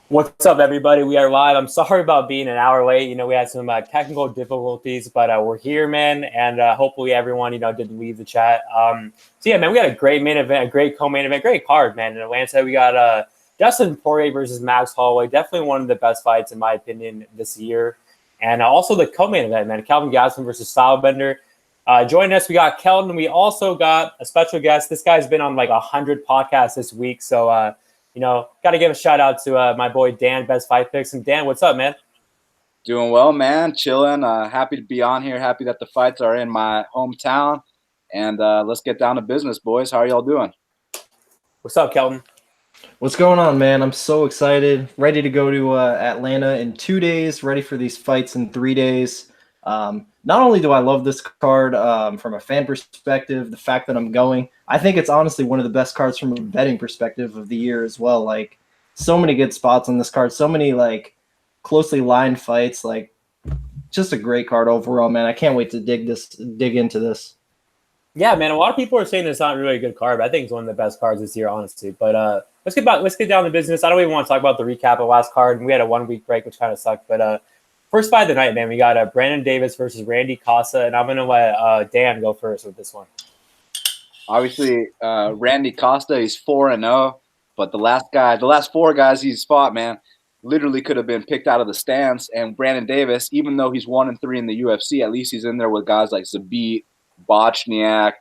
What's up, everybody? We are live. I'm sorry about being an hour late. We had some technical difficulties, but we're here, man, and hopefully everyone, didn't leave the chat. So yeah, man, we got a great main event, a great co-main event, great card, man. In Atlanta, we got Dustin Poirier versus Max Holloway. Definitely one of the best fights, in my opinion, this year. And also the co-main event, man, Kelvin Gastelum versus Stylebender. Joining us, we got Kelton. We also got a special guest. This guy's been on like 100 podcasts this week, so got to give a shout out to my boy Dan, Best Fight Picks. And Dan, what's up, man? Doing well, man. Chilling. Happy to be on here. Happy that the fights are in my hometown. And let's get down to business, boys. How are y'all doing? What's up, Kelton? What's going on, man? I'm so excited. Ready to go to Atlanta in 2 days. Ready for these fights in 3 days. Not only do I love this card from a fan perspective, the fact that I'm going, I think it's honestly one of the best cards from a betting perspective of the year as well. Like, so many good spots on this card. So many, like, closely lined fights. Like, just a great card overall, man. I can't wait to dig into this. Yeah, man. A lot of people are saying it's not really a good card, but I think it's one of the best cards this year, honestly. But let's get down to business. I don't even want to talk about the recap of the last card. We had a 1 week break, which kind of sucked. But first fight of the night, man, we got Brandon Davis versus Randy Costa, and I'm gonna let Dan go first with this one. Obviously, Randy Costa, he's 4-0, but the last four guys he's fought, man, literally could have been picked out of the stands. And Brandon Davis, even though he's 1-3 in the UFC, at least he's in there with guys like Zabit, Bochniak,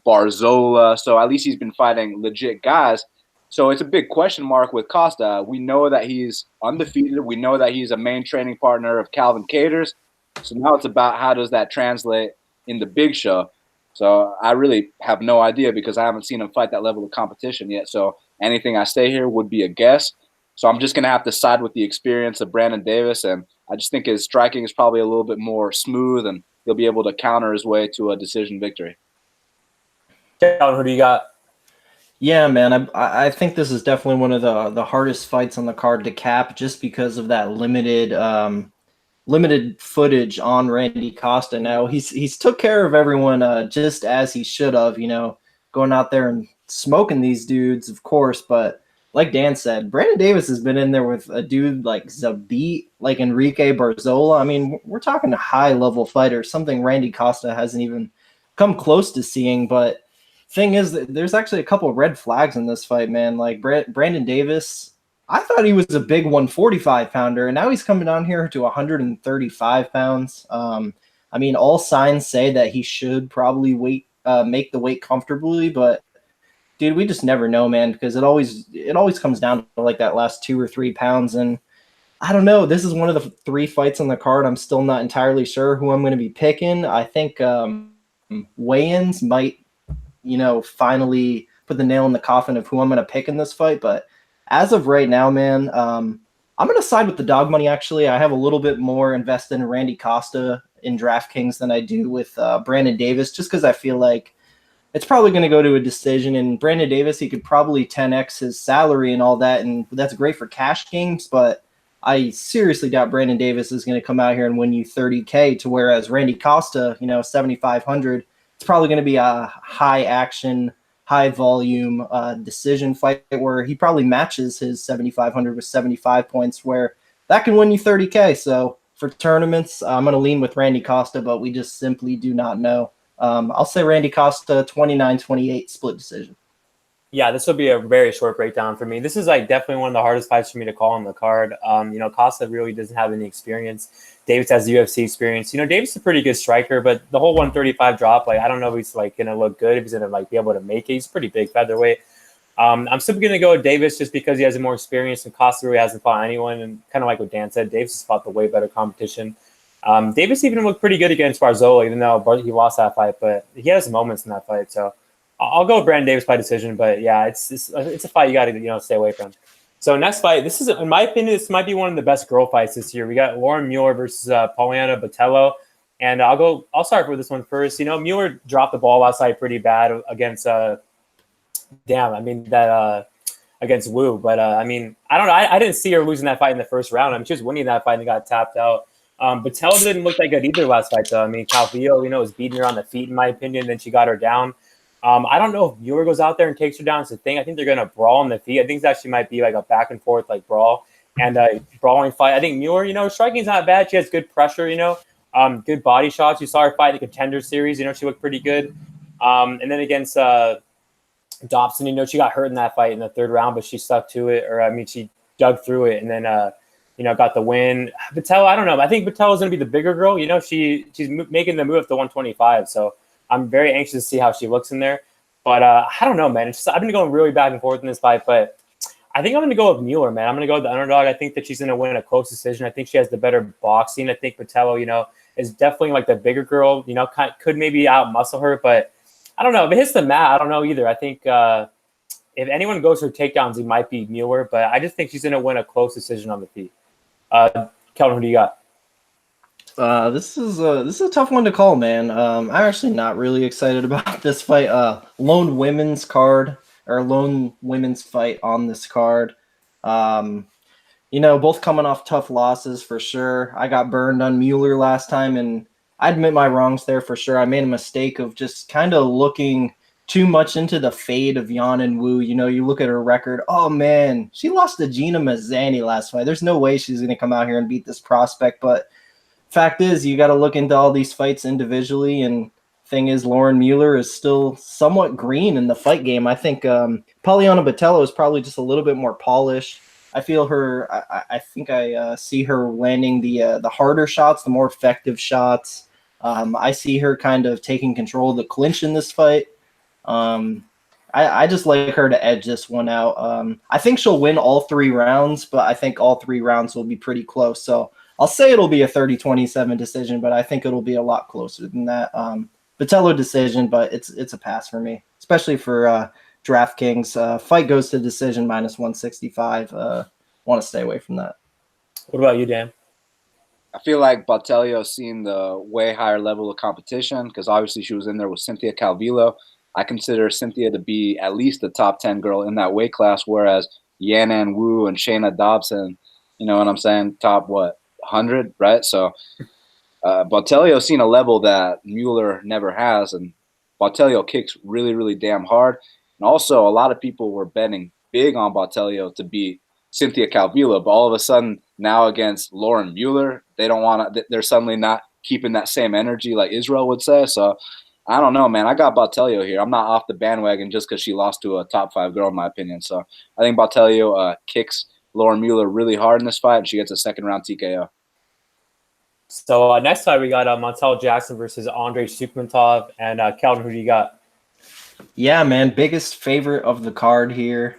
Barzola. So at least he's been fighting legit guys. So it's a big question mark with Costa. We know that he's undefeated. We know that he's a main training partner of Calvin Kattar's. So now it's about how does that translate in the big show. So I really have no idea because I haven't seen him fight that level of competition yet. So anything I say here would be a guess. So I'm just going to have to side with the experience of Brandon Davis. And I just think his striking is probably a little bit more smooth and he'll be able to counter his way to a decision victory. Kelton, who do you got? Yeah, man, I think this is definitely one of the hardest fights on the card to cap, just because of that limited footage on Randy Costa. Now he's took care of everyone just as he should have, going out there and smoking these dudes, of course. But like Dan said, Brandon Davis has been in there with a dude like Zabit, like Enrique Barzola. I mean, we're talking high level fighters, something Randy Costa hasn't even come close to seeing. But thing is, there's actually a couple of red flags in this fight, man. Like Brandon Davis, I thought he was a big 145 pounder, and now he's coming down here to 135 pounds. I mean, all signs say that he should probably make the weight comfortably, but dude, we just never know, man, because it always comes down to like that last 2 or 3 pounds. And I don't know. This is one of the 3 fights on the card. I'm still not entirely sure who I'm going to be picking. I think weigh-ins might, finally put the nail in the coffin of who I'm going to pick in this fight. But as of right now, man, I'm going to side with the dog money, actually. I have a little bit more invested in Randy Costa in DraftKings than I do with Brandon Davis, just because I feel like it's probably going to go to a decision. And Brandon Davis, he could probably 10x his salary and all that, and that's great for cash games, but I seriously doubt Brandon Davis is going to come out here and win you 30K, to whereas Randy Costa, 7,500, it's probably going to be a high action, high volume decision fight where he probably matches his 7,500 with 75 points, where that can win you 30K. So for tournaments, I'm going to lean with Randy Costa, but we just simply do not know. I'll say Randy Costa 29-28 split decision. Yeah, this will be a very short breakdown for me. This is like definitely one of the hardest fights for me to call on the card. Costa really doesn't have any experience. Davis has UFC experience. Davis is a pretty good striker, but the whole 135 drop, like I don't know if he's like gonna look good, if he's gonna like be able to make it. He's a pretty big featherweight. I'm still gonna go with Davis just because he has more experience, and Costa really hasn't fought anyone. And kind of like what Dan said, Davis has fought the way better competition. Davis even looked pretty good against Barzola, even though he lost that fight, but he has moments in that fight. So I'll go with Brandon Davis by decision, but yeah, it's a fight you got to stay away from. So next fight, this is, in my opinion, this might be one of the best girl fights this year. We got Lauren Mueller versus Poliana Botello, and I'll start with this one first. Mueller dropped the ball outside pretty bad against against Wu, but I don't know. I didn't see her losing that fight in the first round. She was winning that fight and got tapped out. Botello didn't look that good either last fight, though. Khalil, was beating her on the feet, in my opinion. Then she got her down. I don't know if Mueller goes out there and takes her down. It's the thing. I think they're going to brawl on the feet. I think this actually might be like a back and forth like brawl. and brawling fight. I think Mueller, striking's not bad. She has good pressure, good body shots. You saw her fight in the Contender Series. She looked pretty good. And then against Dobson, she got hurt in that fight in the third round, but she stuck to it. She dug through it and then, got the win. Botelho, I don't know. I think Botelho's going to be the bigger girl. She's making the move up to 125. So I'm very anxious to see how she looks in there. But I don't know, man. I've been going really back and forth in this fight, but I think I'm going to go with Mueller, man. I'm going to go with the underdog. I think that she's going to win a close decision. I think she has the better boxing. I think Botelho, is definitely like the bigger girl. Could maybe out muscle her, but I don't know. If it hits the mat, I don't know either. I think if anyone goes for takedowns, it might be Mueller, but I just think she's going to win a close decision on the feet. Kelvin, who do you got? This is a tough one to call, man. I'm actually not really excited about this fight. Lone women's fight on this card. Both coming off tough losses for sure. I got burned on Mueller last time, and I admit my wrongs there for sure. I made a mistake of just kind of looking too much into the fade of Yan and Wu. You look at her record. Oh, man, she lost to Gina Mazzani last fight. There's no way she's going to come out here and beat this prospect. But fact is, you got to look into all these fights individually. And thing is, Lauren Mueller is still somewhat green in the fight game. I think Poliana Botello is probably just a little bit more polished. I feel her. I think I see her landing the harder shots, the more effective shots. I see her kind of taking control of the clinch in this fight. I just like her to edge this one out. I think she'll win all 3 rounds, but I think all 3 rounds will be pretty close. So I'll say it'll be a 30-27 decision, but I think it'll be a lot closer than that. Botello decision, but it's a pass for me, especially for DraftKings. Fight goes to decision -165. Want to stay away from that. What about you, Dan? I feel like Botelho's seen the way higher level of competition because obviously she was in there with Cynthia Calvillo. I consider Cynthia to be at least a top 10 girl in that weight class, whereas Yanan Wu and Shayna Dobson, you know what I'm saying, top 100, right? So Botelho's seen a level that Mueller never has, and Botelho kicks really, really damn hard. And also, a lot of people were betting big on Botelho to beat Cynthia Calvillo, but all of a sudden now against Lauren Mueller, they don't want to. They're suddenly not keeping that same energy like Israel would say. So I don't know, man. I got Botelho here. I'm not off the bandwagon just because she lost to a top 5 girl, in my opinion. So I think Botelho kicks Lauren Mueller really hard in this fight, and she gets a second round TKO. So next fight we got Montel Jackson versus Andrei Sukmatov, and Kelvin, who do you got? Yeah, man, biggest favorite of the card here.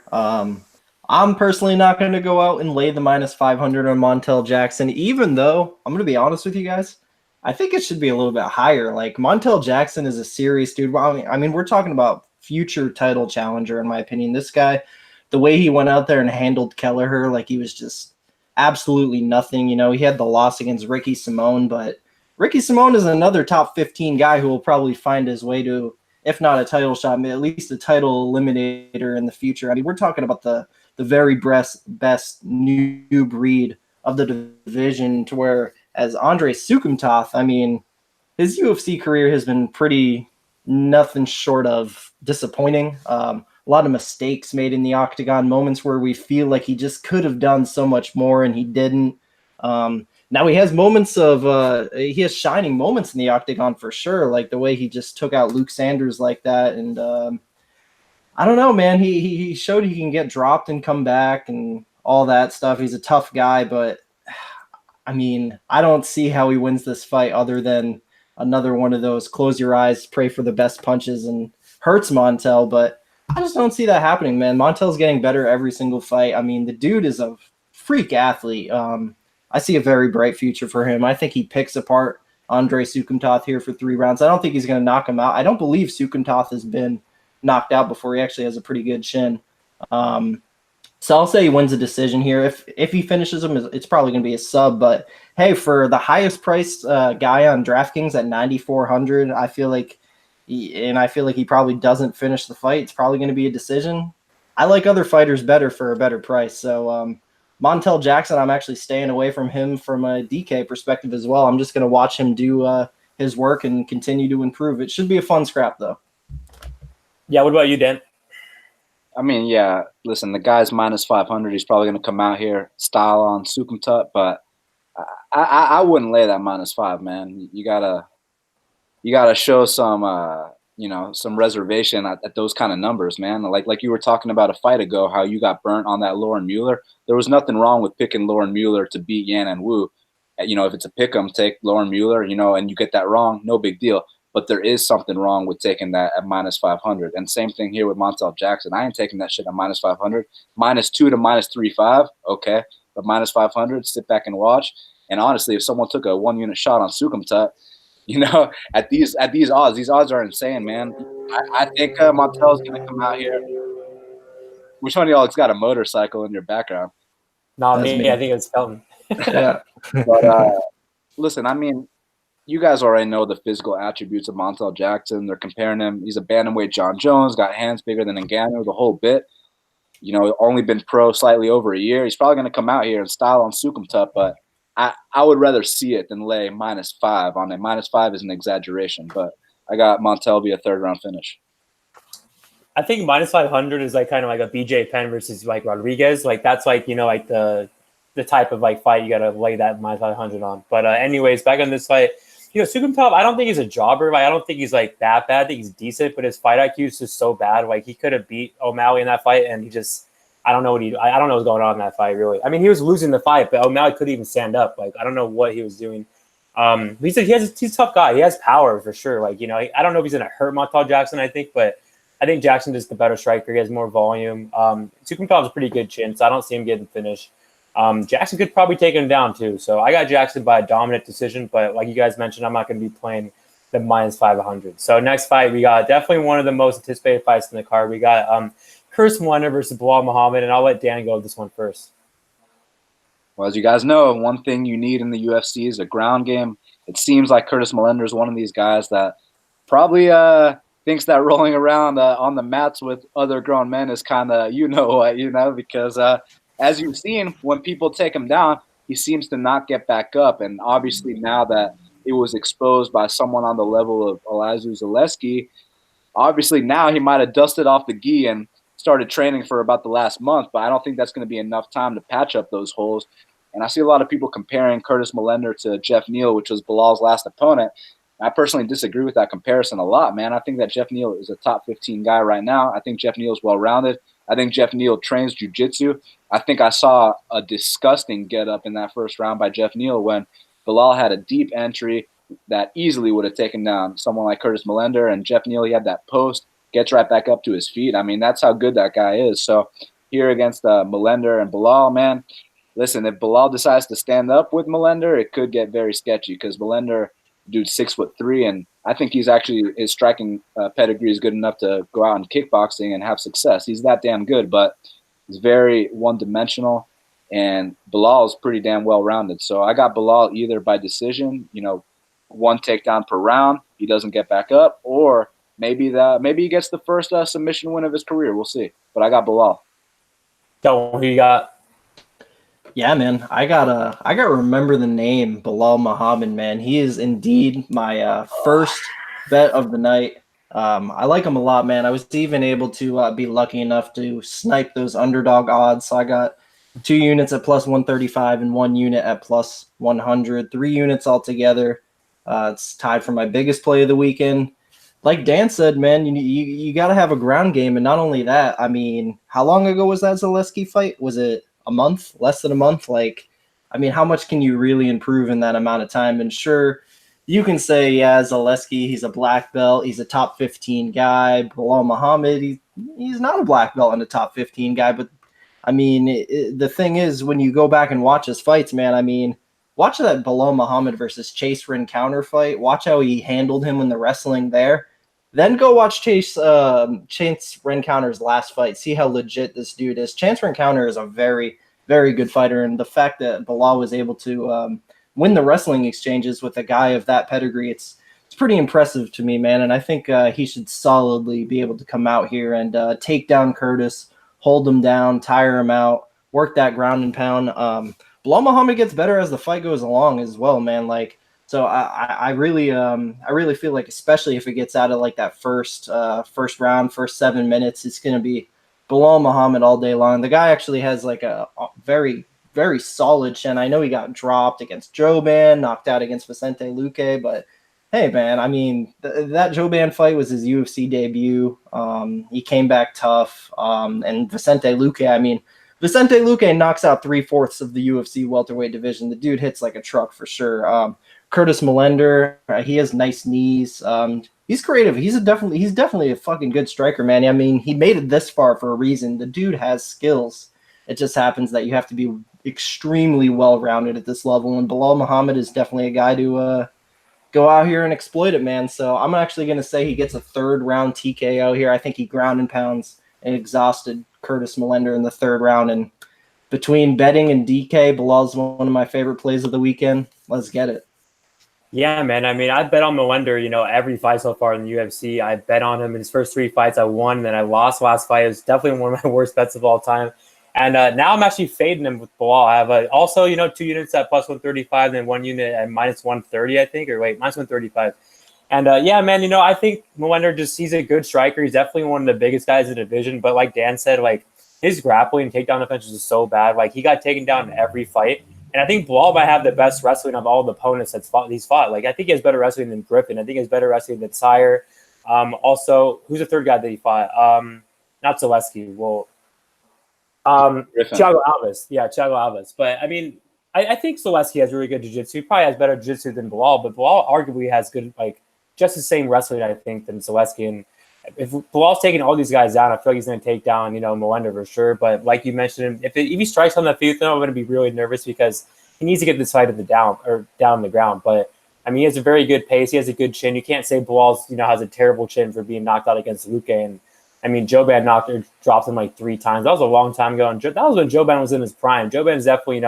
I'm personally not going to go out and lay the -500 on Montel Jackson, even though I'm going to be honest with you guys. I think it should be a little bit higher. Like, Montel Jackson is a serious dude. I mean, we're talking about future title challenger, in my opinion. This guy, the way he went out there and handled Kelleher, like he was just absolutely nothing. He had the loss against Ricky Simone, but Ricky Simone is another top 15 guy who will probably find his way to, if not a title shot, at least a title eliminator in the future. I mean, we're talking about the very best new breed of the division, to where as Andrei Sukmatov, I mean, his UFC career has been pretty nothing short of disappointing. A lot of mistakes made in the octagon, moments where we feel like he just could have done so much more and he didn't. Now he has he has shining moments in the octagon for sure, like the way he just took out Luke Sanders like that. And I don't know, man. He showed he can get dropped and come back and all that stuff. He's a tough guy, but I mean, I don't see how he wins this fight other than another one of those close your eyes, pray for the best punches and hurts Montel. But I just don't see that happening, man. Montel's getting better every single fight. I mean, the dude is a freak athlete. I see a very bright future for him. I think he picks apart Andrei Sukmatov here for 3 rounds. I don't think he's going to knock him out. I don't believe Sukmatov has been knocked out before. He actually has a pretty good chin. So I'll say he wins a decision here. If he finishes him, it's probably going to be a sub. But hey, for the highest priced guy on DraftKings at 9,400, I feel like he probably doesn't finish the fight. It's probably going to be a decision. I like other fighters better for a better price. So Montel Jackson, I'm actually staying away from him from a DK perspective as well. I'm just going to watch him do his work and continue to improve. It should be a fun scrap, though. Yeah, what about you, Dan? I mean, yeah. Listen, the guy's minus 500. He's probably going to come out here style on Souk, but I wouldn't lay that minus 5, man. You gotta show some some reservation at those kind of numbers, man. Like you were talking about a fight ago, how you got burnt on that Lauren Mueller. There was nothing wrong with picking Lauren Mueller to beat Yan and Wu. If it's a pick 'em, take Lauren Mueller, and you get that wrong, no big deal. But there is something wrong with taking that at minus 500. And same thing here with Montel Jackson. I ain't taking that shit at minus 500. -2 to -3.5, okay. But minus 500, sit back and watch. And honestly, if someone took a 1-unit shot on Sukumtut, at these odds, these odds are insane, man. I think Montel's going to come out here. Which one of y'all has got a motorcycle in your background? Not me. I think it's Kelton. Yeah. But listen, I mean, you guys already know the physical attributes of Montel Jackson. They're comparing him. He's a bantamweight John Jones, got hands bigger than Ngannou, the whole bit. Only been pro slightly over a year. He's probably going to come out here and style on Sukumtut, but I would rather see it than lay -5 on it. -5 is an exaggeration, but I got Montel be a 3rd-round finish. I think -500 is like kind of like a BJ Penn versus like Rodriguez. Like that's like like the type of like fight you gotta lay that -500 on. But anyways, back on this fight, Sukumtov, I don't think he's a jobber. Like I don't think he's like that bad. I think he's decent, but his fight IQ is just so bad. Like he could have beat O'Malley in that fight, and he just I don't know what's going on in that fight really. I mean, he was losing the fight, but O'Malley couldn't even stand up. Like I don't know what he was doing. He's a tough guy. He has power for sure. Like I don't know if he's gonna hurt Montel Jackson. I think, but I think Jackson is the better striker. He has more volume. Sukumtov's a pretty good chin, so I don't see him getting finished. Jackson could probably take him down too. So I got Jackson by a dominant decision, but like you guys mentioned, I'm not going to be playing the -500. So next fight, we got definitely one of the most anticipated fights in the card. We got Curtis Mueller versus Belal Muhammad, and I'll let Dan go with this one first. Well, as you guys know, one thing you need in the UFC is a ground game. It seems like Curtis Millender is one of these guys that probably thinks that rolling around on the mats with other grown men is kind of because as you've seen, when people take him down, he seems to not get back up. And obviously now that it was exposed by someone on the level of Elizeu Zaleski, obviously now he might have dusted off the gi and started training for about the last month, but I don't think that's going to be enough time to patch up those holes. And I see a lot of people comparing Curtis Millender to Jeff Neal, which was Bilal's last opponent. I personally disagree with that comparison a lot, man. I think that Jeff Neal is a top 15 guy right now. I think Jeff Neal is well-rounded. I think Jeff Neal trains jiu-jitsu. I think I saw a disgusting get-up in that first round by Jeff Neal when Belal had a deep entry that easily would have taken down someone like Curtis Millender, and Jeff Neal, he had that post, gets right back up to his feet. I mean, that's how good that guy is. So here against Millender and Belal, man, listen, if Belal decides to stand up with Millender, it could get very sketchy because Millender, dude's 6'3", and I think his striking pedigree is good enough to go out in kickboxing and have success. He's that damn good, but he's very one-dimensional, and Belal is pretty damn well-rounded. So I got Belal either by decision, one takedown per round, he doesn't get back up, or maybe he gets the first submission win of his career. We'll see. But I got Belal. Who you got? Yeah, man, I gotta remember the name Belal Muhammad, man. He is indeed my first bet of the night. I like him a lot, man. I was even able to be lucky enough to snipe those underdog odds. So I got 2 units at +135 and 1 unit at +100, 3 units altogether. It's tied for my biggest play of the weekend. Like Dan said, man, you got to have a ground game, and not only that. I mean, how long ago was that Zaleski fight? Was it a month, less than a month? Like, I mean, how much can you really improve in that amount of time? And sure, you can say, yeah, Zaleski, he's a black belt, he's a top 15 guy. Belal Muhammad, he's not a black belt and a top 15 guy. But I mean, the thing is, when you go back and watch his fights, man, I mean, watch that Belal Muhammad versus Chase Rencounter fight. Watch how he handled him in the wrestling there. Then go watch Chase Rencounter's last fight. See how legit this dude is. Chase Rencounter is a very, very good fighter, and the fact that Belal was able to win the wrestling exchanges with a guy of that pedigree, it's pretty impressive to me, man. And I think he should solidly be able to come out here and take down Curtis, hold him down, tire him out, work that ground and pound. Belal Muhammad gets better as the fight goes along as well, man. Like, so I really feel like, especially if it gets out of like that first round, first 7 minutes, it's gonna be Belal Muhammad all day long. The guy actually has like a very, very solid chin. I know he got dropped against Jouban, knocked out against Vicente Luque, but hey, man, I mean, that Jouban fight was his UFC debut. He came back tough. And Vicente Luque, I mean, Vicente Luque knocks out 3/4 of the UFC welterweight division. The dude hits like a truck for sure. Curtis Millender, he has nice knees. He's creative. He's definitely a fucking good striker, man. I mean, he made it this far for a reason. The dude has skills. It just happens that you have to be extremely well-rounded at this level. And Belal Muhammad is definitely a guy to go out here and exploit it, man. So I'm actually going to say he gets a 3rd round TKO here. I think he ground and pounds and exhausted Curtis Millender in the 3rd round. And between betting and DK, Belal's one of my favorite plays of the weekend. Let's get it. Yeah, man. I mean, I bet on Millender, every fight so far in the UFC. I bet on him in his first 3 fights. I won, and then I lost last fight. It was definitely one of my worst bets of all time. And now I'm actually fading him with Belal. I have also, 2 units at plus 135, and then 1 unit at minus 130, I think. Or wait, minus 135. And yeah, man, I think Millender he's a good striker. He's definitely one of the biggest guys in the division. But like Dan said, like his grappling and takedown defense is so bad. Like he got taken down in every fight. And I think Belal might have the best wrestling of all the opponents he's fought. Like I think he has better wrestling than Griffin. I think he has better wrestling than Sire. Also, who's the 3rd guy that he fought? Not Zaleski. Well, Thiago Alves. Yeah, Thiago Alves. But I mean, I think Zaleski has really good jiu-jitsu. He probably has better jiu-jitsu than Belal, but Belal arguably has good, like, just the same wrestling, I think, than Zaleski. And if Belal's taking all these guys down, I feel like he's going to take down, Millender for sure. But like you mentioned, if he strikes on the feet, then I'm going to be really nervous because he needs to get this fight down on the ground. But I mean, he has a very good pace. He has a good chin. You can't say Belal's, has a terrible chin for being knocked out against Luque. And I mean, Jouban dropped him like 3 times. That was a long time ago. And that was when Jouban was in his prime. Jouban's definitely,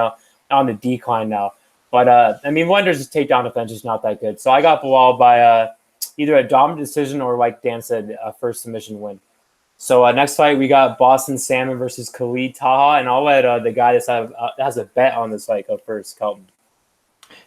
on the decline now. But I mean, Millender's takedown defense is not that good. So I got Belal by either a dominant decision or, like Dan said, a first submission win. So next fight, we got Boston Salmon versus Khalil Taha. And I'll let the guy that has a bet on this fight go first, Kelton.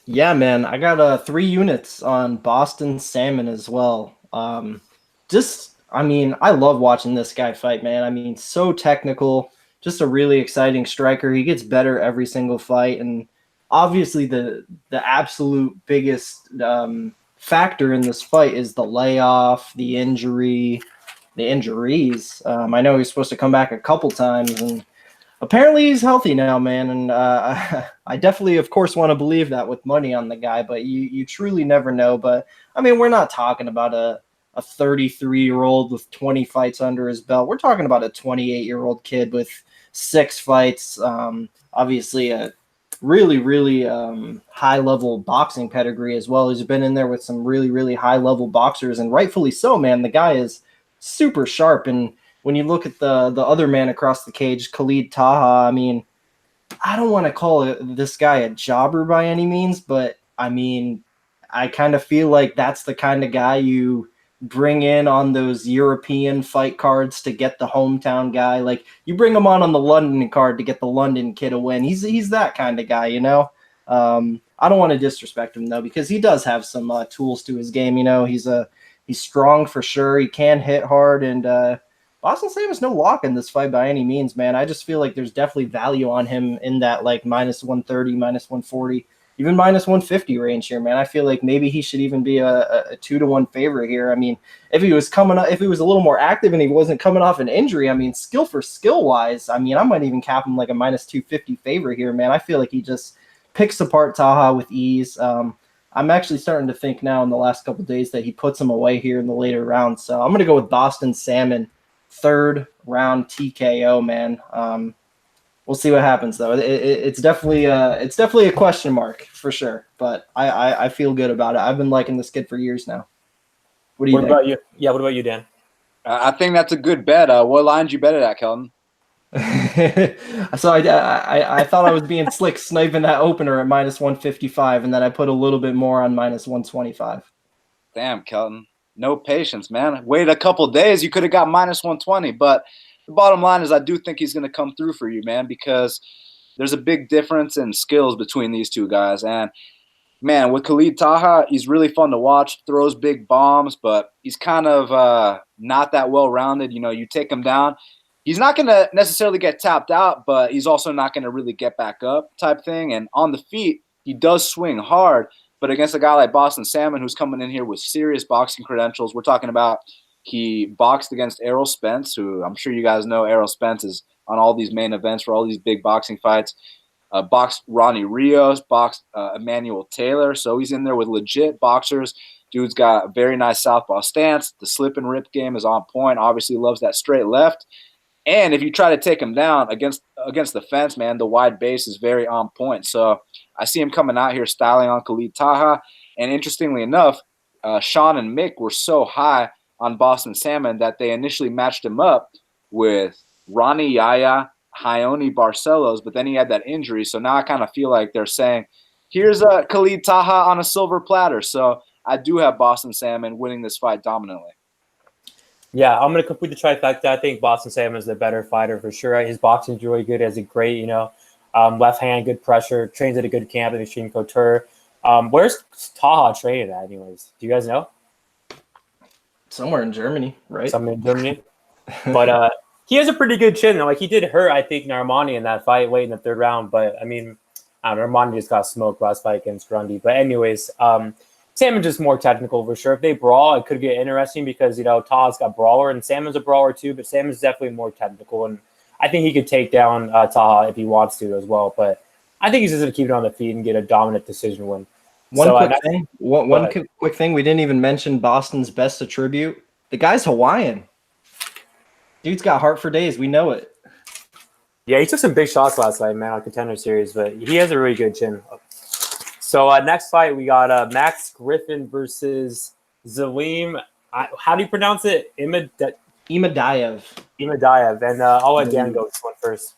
Yeah, man. I got 3 units on Boston Salmon as well. I mean, I love watching this guy fight, man. I mean, so technical, just a really exciting striker. He gets better every single fight. And obviously the absolute biggest factor in this fight is the layoff, the injuries. I know he's supposed to come back a couple times, and apparently he's healthy now, man. And I definitely, of course, want to believe that with money on the guy, but you truly never know. But I mean, we're not talking about a 33-year-old with 20 fights under his belt. We're talking about a 28-year-old kid with 6 fights. Obviously a really, really high-level boxing pedigree as well. He's been in there with some really, really high-level boxers, and rightfully so, man. The guy is super sharp. And when you look at the other man across the cage, Khalil Taha, I mean, I don't want to call this guy a jobber by any means, but I mean, I kind of feel like that's the kind of guy you bring in on those European fight cards to get the hometown guy. Like you bring him on the London card to get the London kid a win. He's that kind of guy, I don't want to disrespect him though, because he does have some tools to his game. He's strong for sure. He can hit hard, and Boston Salmon's no lock in this fight by any means, man. I just feel like there's definitely value on him in that like minus 130, minus 140. Even minus 150 range here, man. I feel like maybe he should even be a 2-1 favorite here. I mean, if he was a little more active and he wasn't coming off an injury, I mean, skill wise, I mean, I might even cap him like a minus 250 favorite here, man. I feel like he just picks apart Taha with ease. I'm actually starting to think now in the last couple of days that he puts him away here in the later rounds. So I'm going to go with Boston Salmon, 3rd round TKO, man. We'll see what happens though. It's definitely a question mark for sure, but I feel good about it. I've been liking this kid for years now. What do you think? About you? Yeah, what about you, Dan? I think that's a good bet. What line did you bet it at, Kelton? So I thought I was being slick, sniping that opener at minus 155, and then I put a little bit more on minus 125. Damn, Kelton, no patience, man. Wait a couple days, you could have got minus 120, but the bottom line is I do think he's going to come through for you, man, because there's a big difference in skills between these two guys. And, man, with Khalil Taha, he's really fun to watch, throws big bombs, but he's kind of not that well-rounded. You take him down, he's not going to necessarily get tapped out, but he's also not going to really get back up type thing. And on the feet, he does swing hard. But against a guy like Boston Salmon, who's coming in here with serious boxing credentials, we're talking about he boxed against Errol Spence, who I'm sure you guys know. Errol Spence is on all these main events for all these big boxing fights. Boxed Ronnie Rios, boxed Emmanuel Taylor. So he's in there with legit boxers. Dude's got a very nice southpaw stance. The slip and rip game is on point. Obviously loves that straight left. And if you try to take him down against the fence, man, the wide base is very on point. So I see him coming out here styling on Khalil Taha. And interestingly enough, Sean and Mick were so high on Boston Salmon that they initially matched him up with Ronnie Yaya, Ione Barcelos, but then he had that injury. So now I kind of feel like they're saying, here's Khalil Taha on a silver platter. So I do have Boston Salmon winning this fight dominantly. Yeah, I'm going to complete the trifecta. I think Boston Salmon is the better fighter for sure. His boxing's really good. Has a great, left hand, good pressure, trains at a good camp in Extreme Couture. Where's Taha training at anyways? Do you guys know? Somewhere in Germany, right? Somewhere in Germany. But he has a pretty good chin. Like, he did hurt, I think, Armani in that fight late in the third round. But, I mean, I don't know, Armani just got smoked last fight against Grundy. But anyways, Salmon's just more technical for sure. If they brawl, it could get interesting because, Taha's got brawler and Salmon's a brawler too, but Salmon's definitely more technical. And I think he could take down Taha if he wants to as well. But I think he's just going to keep it on the feet and get a dominant decision win. One quick thing. We didn't even mention Boston's best attribute. The guy's Hawaiian. Dude's got heart for days. We know it. Yeah, he took some big shots last night, man, on Contender Series, but he has a really good chin. So next fight, we got Max Griffin versus Zaleem. How do you pronounce it? Imadaev. Imadaev. And I'll let Dan go this one first.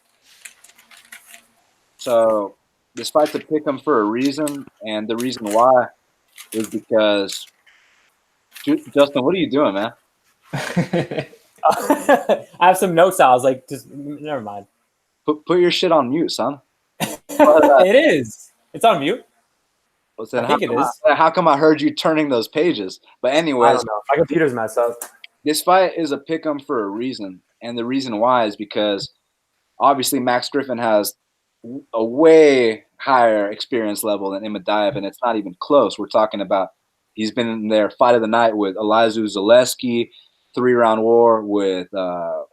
So this fight's a pick 'em for a reason, and the reason why is because Justin, what are you doing, man? I have some notes. I was like, just never mind. Put your shit on mute, son. It is. It's on mute. I think it is. How come I heard you turning those pages? But anyways, I don't know. My computer's messed up. This fight is a pick 'em for a reason, and the reason why is because obviously Max Griffin has a way higher experience level than Imadaev, and it's not even close. We're talking about he's been in their fight of the night with Elizu Zaleski, 3-round war with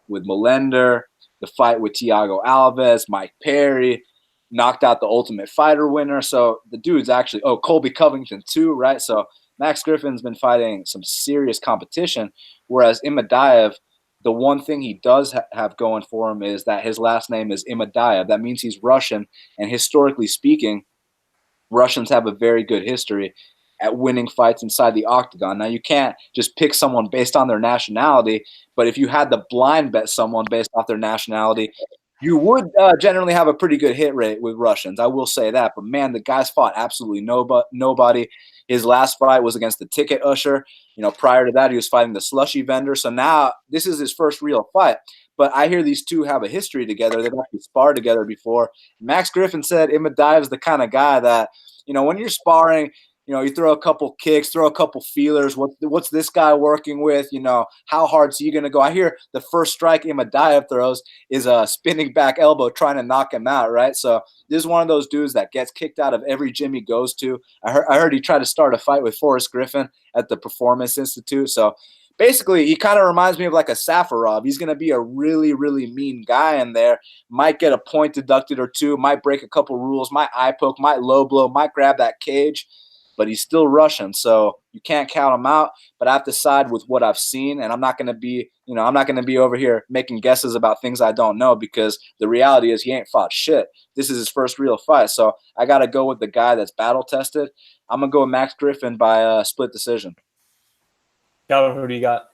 Millender, the fight with Thiago Alves, Mike Perry, knocked out the Ultimate Fighter winner. So the dude's actually Colby Covington too, right? So Max Griffin's been fighting some serious competition, whereas Imadaev, the one thing he does have going for him is that his last name is Imadaev. That means he's Russian, and historically speaking, Russians have a very good history at winning fights inside the octagon. Now, you can't just pick someone based on their nationality, but if you had to blind bet someone based off their nationality, you would generally have a pretty good hit rate with Russians. I will say that. But, man, the guy's fought absolutely nobody. His last fight was against the ticket usher. Prior to that, he was fighting the slushy vendor. So now this is his first real fight. But I hear these two have a history together. They've actually sparred together before. Max Griffin said Imadaev is the kind of guy that, when you're sparring, you throw a couple kicks, throw a couple feelers. What's this guy working with? How hard's he going to go? I hear the first strike Imadaev throws is a spinning back elbow trying to knock him out, right? So this is one of those dudes that gets kicked out of every gym he goes to. I heard he tried to start a fight with Forrest Griffin at the Performance Institute. So basically, he kind of reminds me of like a Safarov. He's going to be a really, really mean guy in there. Might get a point deducted or two, might break a couple rules, might eye poke, might low blow, might grab that cage. But he's still Russian, so you can't count him out. But I have to side with what I've seen, and I'm not going to be over here making guesses about things I don't know, because the reality is he ain't fought shit. This is his first real fight, so I got to go with the guy that's battle tested. I'm gonna go with Max Griffin by split decision. Kelvin, who do you got?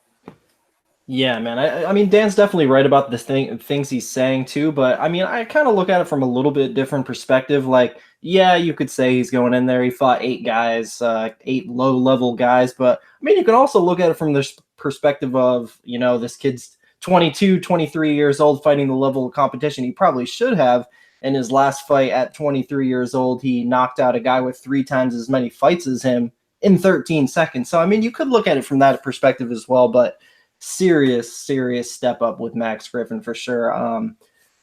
Yeah, man. I mean, Dan's definitely right about the things he's saying too, but I mean, I kind of look at it from a little bit different perspective. Like, yeah, you could say he's going in there. He fought 8 guys, 8 low-level guys, but I mean, you can also look at it from this perspective of, this kid's 22, 23 years old fighting the level of competition he probably should have. In his last fight at 23 years old, he knocked out a guy with 3 times as many fights as him in 13 seconds. So, I mean, you could look at it from that perspective as well, but serious step up with Max Griffin for sure.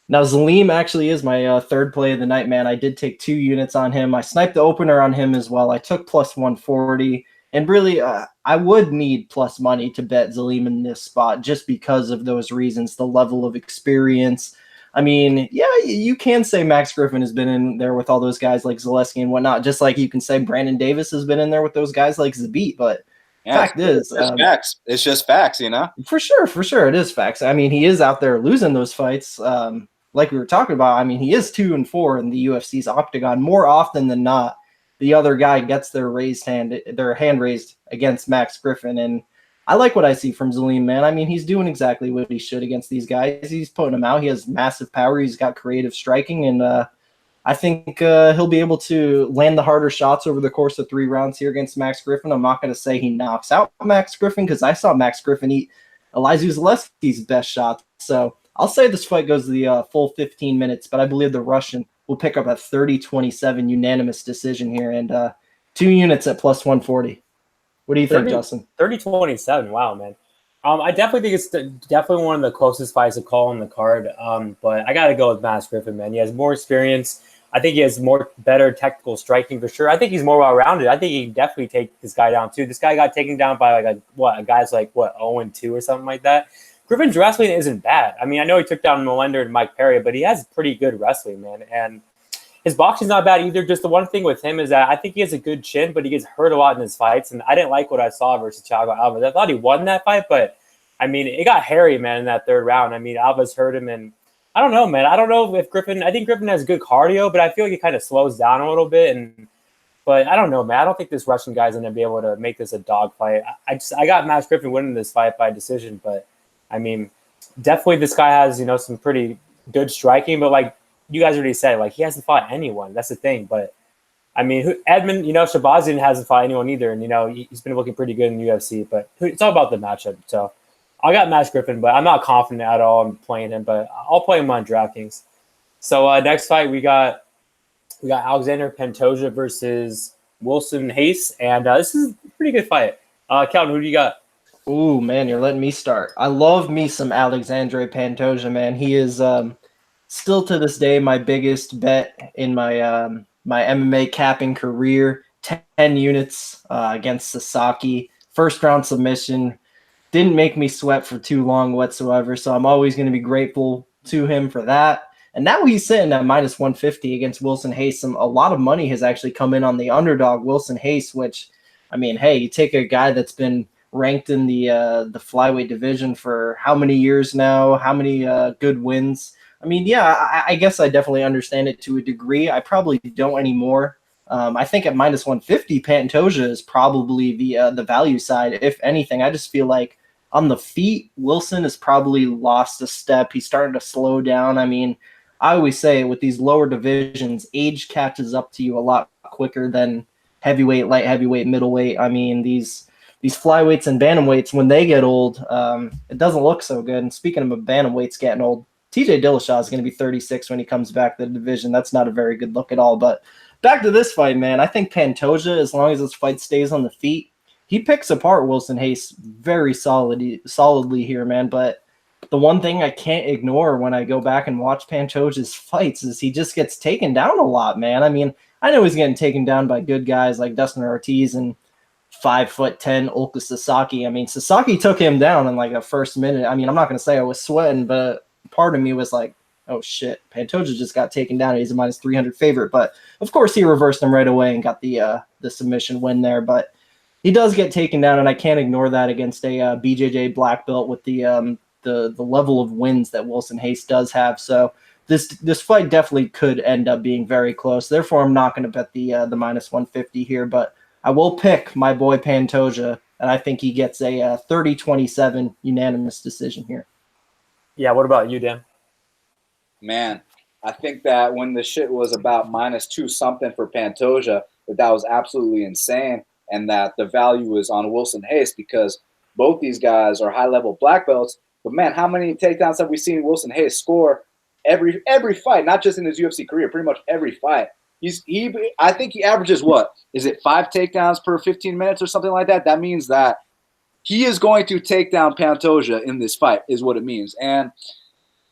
Now, Zaleem actually is my third play of the night, man. I did take 2 units on him. I sniped the opener on him as well. I took plus 140. And really, I would need plus money to bet Zaleem in this spot just because of those reasons, the level of experience. I mean, yeah, you can say Max Griffin has been in there with all those guys like Zaleski and whatnot, just like you can say Brandon Davis has been in there with those guys like Zabit. But fact is, it's facts. It's just facts, you know? For sure. It is facts. I mean, he is out there losing those fights. Like we were talking about, I mean, he is 2-4 in the UFC's octagon. More often than not, the other guy gets their hand raised against Max Griffin. And I like what I see from Zaleem, man. I mean, he's doing exactly what he should against these guys. He's putting them out. He has massive power. He's got creative striking. And I think he'll be able to land the harder shots over the course of 3 rounds here against Max Griffin. I'm not going to say he knocks out Max Griffin because I saw Max Griffin eat Elizeu Zaleski's best shots. So I'll say this fight goes the full 15 minutes, but I believe the Russian will pick up a 30-27 unanimous decision here and 2 units at plus 140. What do you think, Justin? 30-27. Wow, man. I definitely think it's definitely one of the closest fights to call on the card. But I got to go with Max Griffin, man. He has more experience. I think he has better technical striking for sure. I think he's more well-rounded. I think he can definitely take this guy down too. This guy got taken down by a guy's 0-2 or something like that. Griffin's wrestling isn't bad. I mean, I know he took down Millender and Mike Perry, but he has pretty good wrestling, man. And his boxing's not bad either. Just the one thing with him is that I think he has a good chin, but he gets hurt a lot in his fights. And I didn't like what I saw versus Thiago Alves. I thought he won that fight, but I mean, it got hairy, man, in that 3rd round. I mean, Alves hurt him, and I don't know, man. I don't know if I think Griffin has good cardio, but I feel like he kind of slows down a little bit. But I don't know, man. I don't think this Russian guy's going to be able to make this a dog fight. I got Max Griffin winning this fight by decision, but I mean, definitely this guy has, some pretty good striking, but you guys already said, he hasn't fought anyone. That's the thing. But I mean, Edmund, Shabazian hasn't fought anyone either. And, he's been looking pretty good in the UFC, but it's all about the matchup. So I got Max Griffin, but I'm not confident at all in playing him, but I'll play him on DraftKings. So next fight, we got Alexander Pantoja versus Wilson Hayes. And this is a pretty good fight. Kelton, who do you got? Ooh, man, you're letting me start. I love me some Alexandre Pantoja, man. He is still to this day my biggest bet in my my MMA capping career. 10 units against Sasaki. 1st round submission. Didn't make me sweat for too long whatsoever, so I'm always going to be grateful to him for that. And now he's sitting at minus 150 against Wilson Hayes. A lot of money has actually come in on the underdog, Wilson Hayes, which, I mean, hey, you take a guy that's been ranked in the flyweight division for how many years now, how many good wins. I mean, yeah, I guess I definitely understand it to a degree. I probably don't anymore. I think at minus 150, Pantoja is probably the value side. If anything, I just feel like on the feet, Wilson has probably lost a step. He's starting to slow down. I mean, I always say with these lower divisions, age catches up to you a lot quicker than heavyweight, light heavyweight, middleweight. I mean, these flyweights and bantamweights, when they get old, it doesn't look so good. And speaking of bantamweights getting old, TJ Dillashaw is going to be 36 when he comes back to the division. That's not a very good look at all. But back to this fight, man. I think Pantoja, as long as this fight stays on the feet, he picks apart Wilson Hayes very solidly here, man. But the one thing I can't ignore when I go back and watch Pantoja's fights is he just gets taken down a lot, man. I mean, I know he's getting taken down by good guys like Dustin Ortiz and 5'10" Ulka Sasaki. I mean, Sasaki took him down in the first minute. I mean, I'm not going to say I was sweating, but part of me was like, oh shit, Pantoja just got taken down. He's a minus 300 favorite. But of course he reversed him right away and got the submission win there. But he does get taken down, and I can't ignore that against a BJJ black belt with the level of wins that Wilson Hayes does have. So this fight definitely could end up being very close. Therefore, I'm not going to bet the minus 150 here, but I will pick my boy Pantoja, and I think he gets a 30-27 unanimous decision here. Yeah, what about you, Dan? Man, I think that when the shit was about minus 2 something for Pantoja, that was absolutely insane, and that the value was on Wilson Hayes because both these guys are high-level black belts. But, man, how many takedowns have we seen Wilson Hayes score every fight, not just in his UFC career, pretty much every fight? I think he averages what? Is it 5 takedowns per 15 minutes or something like that? That means that he is going to take down Pantoja in this fight, is what it means. And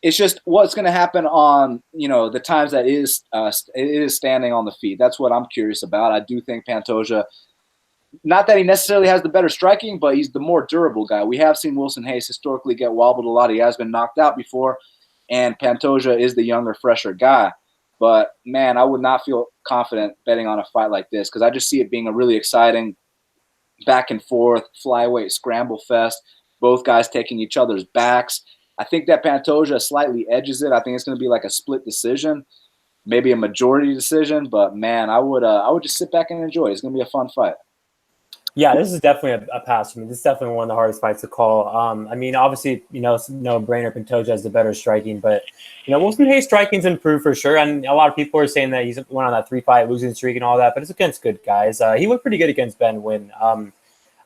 it's just what's going to happen on, the times that it is standing on the feet. That's what I'm curious about. I do think Pantoja, not that he necessarily has the better striking, but he's the more durable guy. We have seen Wilson Hayes historically get wobbled a lot. He has been knocked out before, and Pantoja is the younger, fresher guy. But, man, I would not feel confident betting on a fight like this because I just see it being a really exciting back and forth flyweight scramble fest, both guys taking each other's backs. I think that Pantoja slightly edges it. I think it's going to be like a split decision, maybe a majority decision. But, man, I would just sit back and enjoy it. It's going to be a fun fight. Yeah, this is definitely a pass for me. This is definitely one of the hardest fights to call. I mean, obviously, no brainer. Pantoja has the better striking, but Wilson Hayes' striking's improved for sure. And a lot of people are saying that he's went on that 3-fight losing streak and all that, but it's against good guys. He looked pretty good against Ben Nguyen.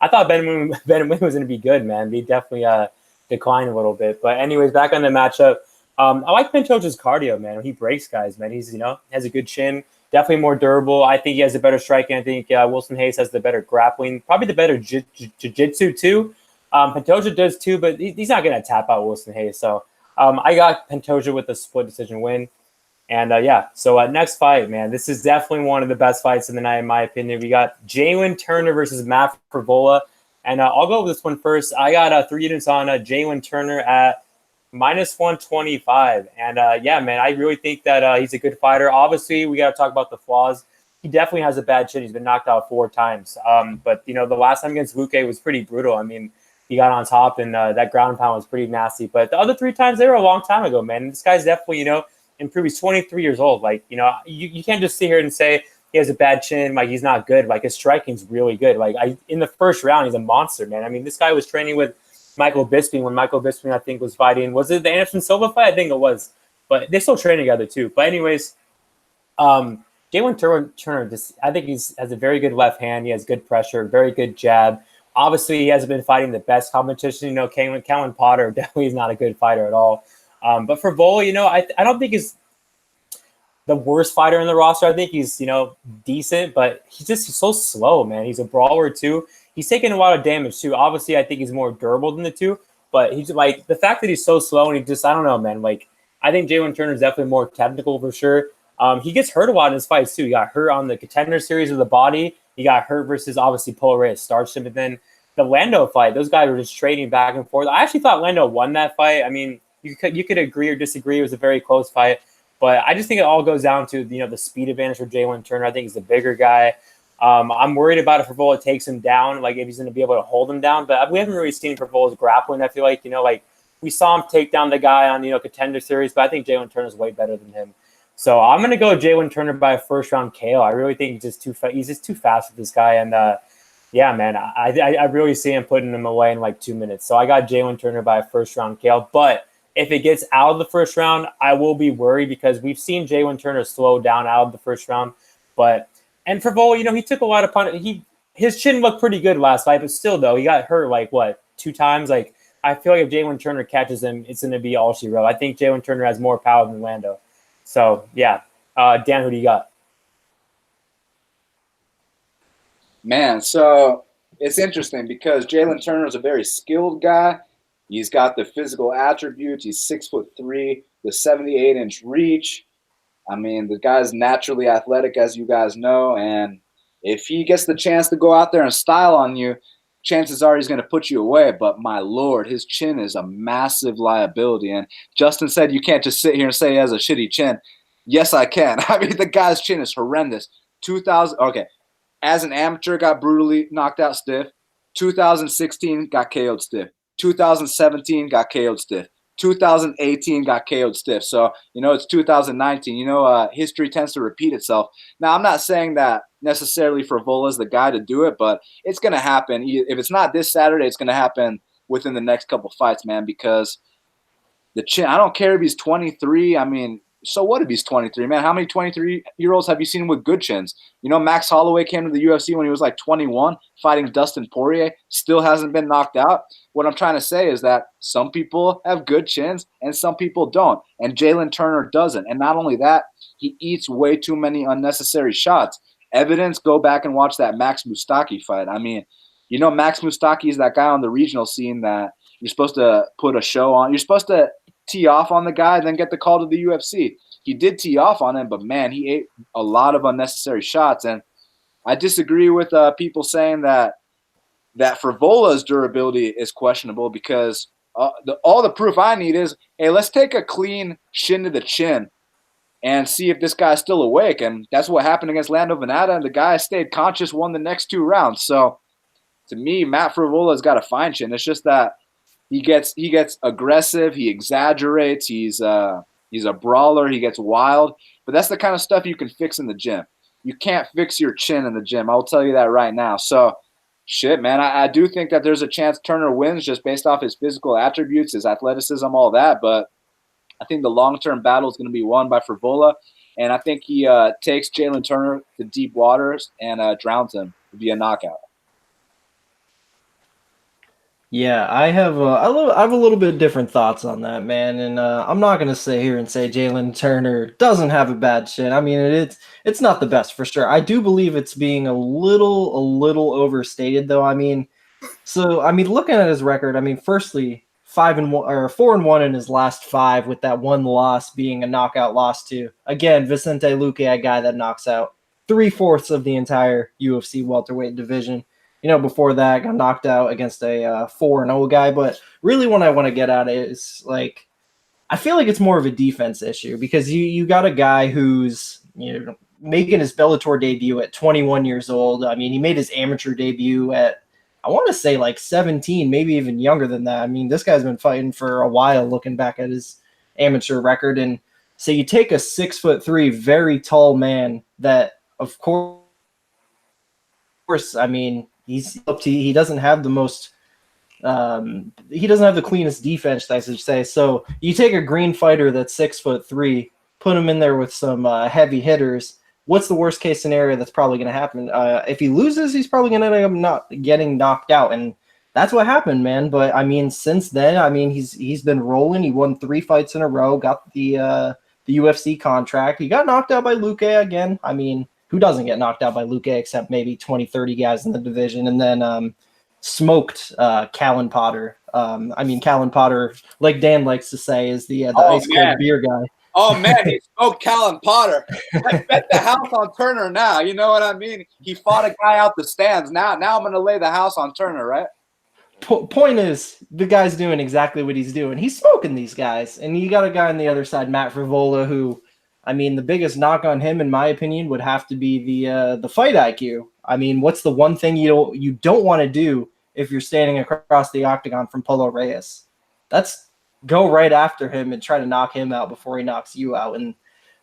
I thought Ben Nguyen was going to be good, man. He definitely declined a little bit. But anyways, back on the matchup. I like Pantoja's cardio, man. He breaks guys, man. He's has a good chin. Definitely more durable. I think he has a better striking. I think Wilson Hayes has the better grappling, probably the better jiu-jitsu too. Pantoja does too, but he's not going to tap out Wilson Hayes. So I got Pantoja with a split decision win. And so next fight, man, this is definitely one of the best fights of the night, in my opinion. We got Jalen Turner versus Matt Frevola. And I'll go with this one first. I got 3 units on Jalen Turner at -125. And man, I really think that he's a good fighter. Obviously, we got to talk about the flaws. He definitely has a bad chin. He's been knocked out 4 times. But the last time against Luque was pretty brutal. I mean, he got on top, and that ground and pound was pretty nasty. But the other 3 times, they were a long time ago, man. And this guy's definitely, improved. He's 23 years old. Like, you can't just sit here and say he has a bad chin, like he's not good. Like, his striking's really good. Like, in the first round, he's a monster, man. I mean, this guy was training with Michael Bisping when Michael Bisping, I think, was fighting. Was it the Anderson Silva fight? I think it was. But they still train together too. But anyways, Jalen Turner, I think he has a very good left hand. He has good pressure, very good jab. Obviously, he hasn't been fighting the best competition. Calvin Potter definitely is not a good fighter at all. But for Vola, I don't think he's the worst fighter in the roster. I think he's, decent, but he's so slow, man. He's a brawler too. He's taking a lot of damage too. Obviously, I think he's more durable than the two, but he's like the fact that he's so slow and I don't know, man. Like, I think Jalen Turner is definitely more technical for sure. He gets hurt a lot in his fights too. He got hurt on the Contender Series of the body. He got hurt versus obviously Paul Reis starched him, but then the Lando fight, those guys were just trading back and forth. I actually thought Lando won that fight. I mean, you could agree or disagree. It was a very close fight, but I just think it all goes down to the speed advantage for Jalen Turner. I think he's the bigger guy. I'm worried about if Frevola takes him down, like if he's going to be able to hold him down. But we haven't really seen Frevola's grappling. I feel like like we saw him take down the guy on Contender Series, but I think Jalen Turner is way better than him. So I'm going to go Jalen Turner by a first round KO. I really think he's just too fast with this guy. And man, I really see him putting him away in like 2 minutes. So I got Jalen Turner by a first round KO. But if it gets out of the first round, I will be worried because we've seen Jalen Turner slow down out of the first round. And Frevola, he took a lot of punches. His chin looked pretty good last fight, but still, though, he got hurt like 2 times. Like, I feel like if Jalen Turner catches him, it's going to be all she wrote. I think Jalen Turner has more power than Lando. So Dan, who do you got? Man, so it's interesting because Jalen Turner is a very skilled guy. He's got the physical attributes. He's 6'3", the 78-inch reach. I mean, the guy's naturally athletic, as you guys know, and if he gets the chance to go out there and style on you, chances are he's going to put you away. But my Lord, his chin is a massive liability. And Justin said you can't just sit here and say he has a shitty chin. Yes, I can. I mean, the guy's chin is horrendous. As an amateur, got brutally knocked out stiff. 2016, got KO'd stiff. 2017, got KO'd stiff. 2018 got KO'd stiff. So, it's 2019. History tends to repeat itself. Now, I'm not saying that necessarily Frevola is the guy to do it, but it's going to happen. If it's not this Saturday, it's going to happen within the next couple fights, man, because the chin, I don't care if he's 23. I mean, so what if he's 23, man? How many 23-year-olds have you seen with good chins? Max Holloway came to the UFC when he was like 21, fighting Dustin Poirier, still hasn't been knocked out. What I'm trying to say is that some people have good chins and some people don't, and Jalen Turner doesn't. And not only that, he eats way too many unnecessary shots. Evidence, go back and watch that Max Mustaki fight. I mean, You know, Max Mustaki is that guy on the regional scene that you're supposed to put a show on. You're supposed to tee off on the guy, then get the call to the UFC. He did tee off on him, but man, he ate a lot of unnecessary shots. And I disagree with people saying that Frevola's durability is questionable because all the proof I need is, hey, let's take a clean shin to the chin and see if this guy's still awake. And that's what happened against Lando Venata, and the guy stayed conscious, won the next 2 rounds. So to me, Matt Frevola's got a fine chin. It's just that he gets aggressive, he exaggerates, he's a brawler, he gets wild. But that's the kind of stuff you can fix in the gym. You can't fix your chin in the gym. I'll tell you that right now. So shit, man, I do think that there's a chance Turner wins just based off his physical attributes, his athleticism, all that. But I think the long-term battle is going to be won by Frevola, and I think he takes Jalen Turner to deep waters and drowns him via knockout. Yeah, I have a little bit different thoughts on that, man, and I'm not gonna sit here and say Jalen Turner doesn't have a bad chin. I mean, it's not the best for sure. I do believe it's being a little overstated, though. I mean, looking at his record, I mean, firstly, 5-1 or 4-1 in his last 5, with that one loss being a knockout loss to, again, Vicente Luque, a guy that knocks out 3/4 of the entire UFC welterweight division. You know, before that, got knocked out against a 4-0 guy. But really, what I want to get at is, like, I feel like it's more of a defense issue because you got a guy who's, you know, making his Bellator debut at 21 years old. I mean, he made his amateur debut at, I want to say, like 17, maybe even younger than that. I mean, this guy's been fighting for a while, looking back at his amateur record. And so you take a 6'3", very tall man that, of course, I mean, he doesn't have the most he doesn't have the cleanest defense, I should say. So you take a green fighter that's 6'3", put him in there with some heavy hitters. What's the worst case scenario that's probably going to happen? If he loses, he's probably going to end up not getting knocked out, and that's what happened, man. But I mean, since then, I mean, he's been rolling. He won 3 fights in a row, got the UFC contract. He got knocked out by Luque again. I mean, who doesn't get knocked out by Luque except maybe 20, 30 guys in the division, and then smoked Callan Potter. I mean, Callan Potter, like Dan likes to say, is the ice cold beer guy. Oh, man, he smoked Callan Potter. I bet the house on Turner now. You know what I mean? He fought a guy out the stands. Now I'm going to lay the house on Turner, right? Point is, the guy's doing exactly what he's doing. He's smoking these guys. And you got a guy on the other side, Matt Frevola, who, I mean, the biggest knock on him, in my opinion, would have to be the fight IQ. I mean, what's the one thing you don't want to do if you're standing across the octagon from Polo Reis? That's go right after him and try to knock him out before he knocks you out. And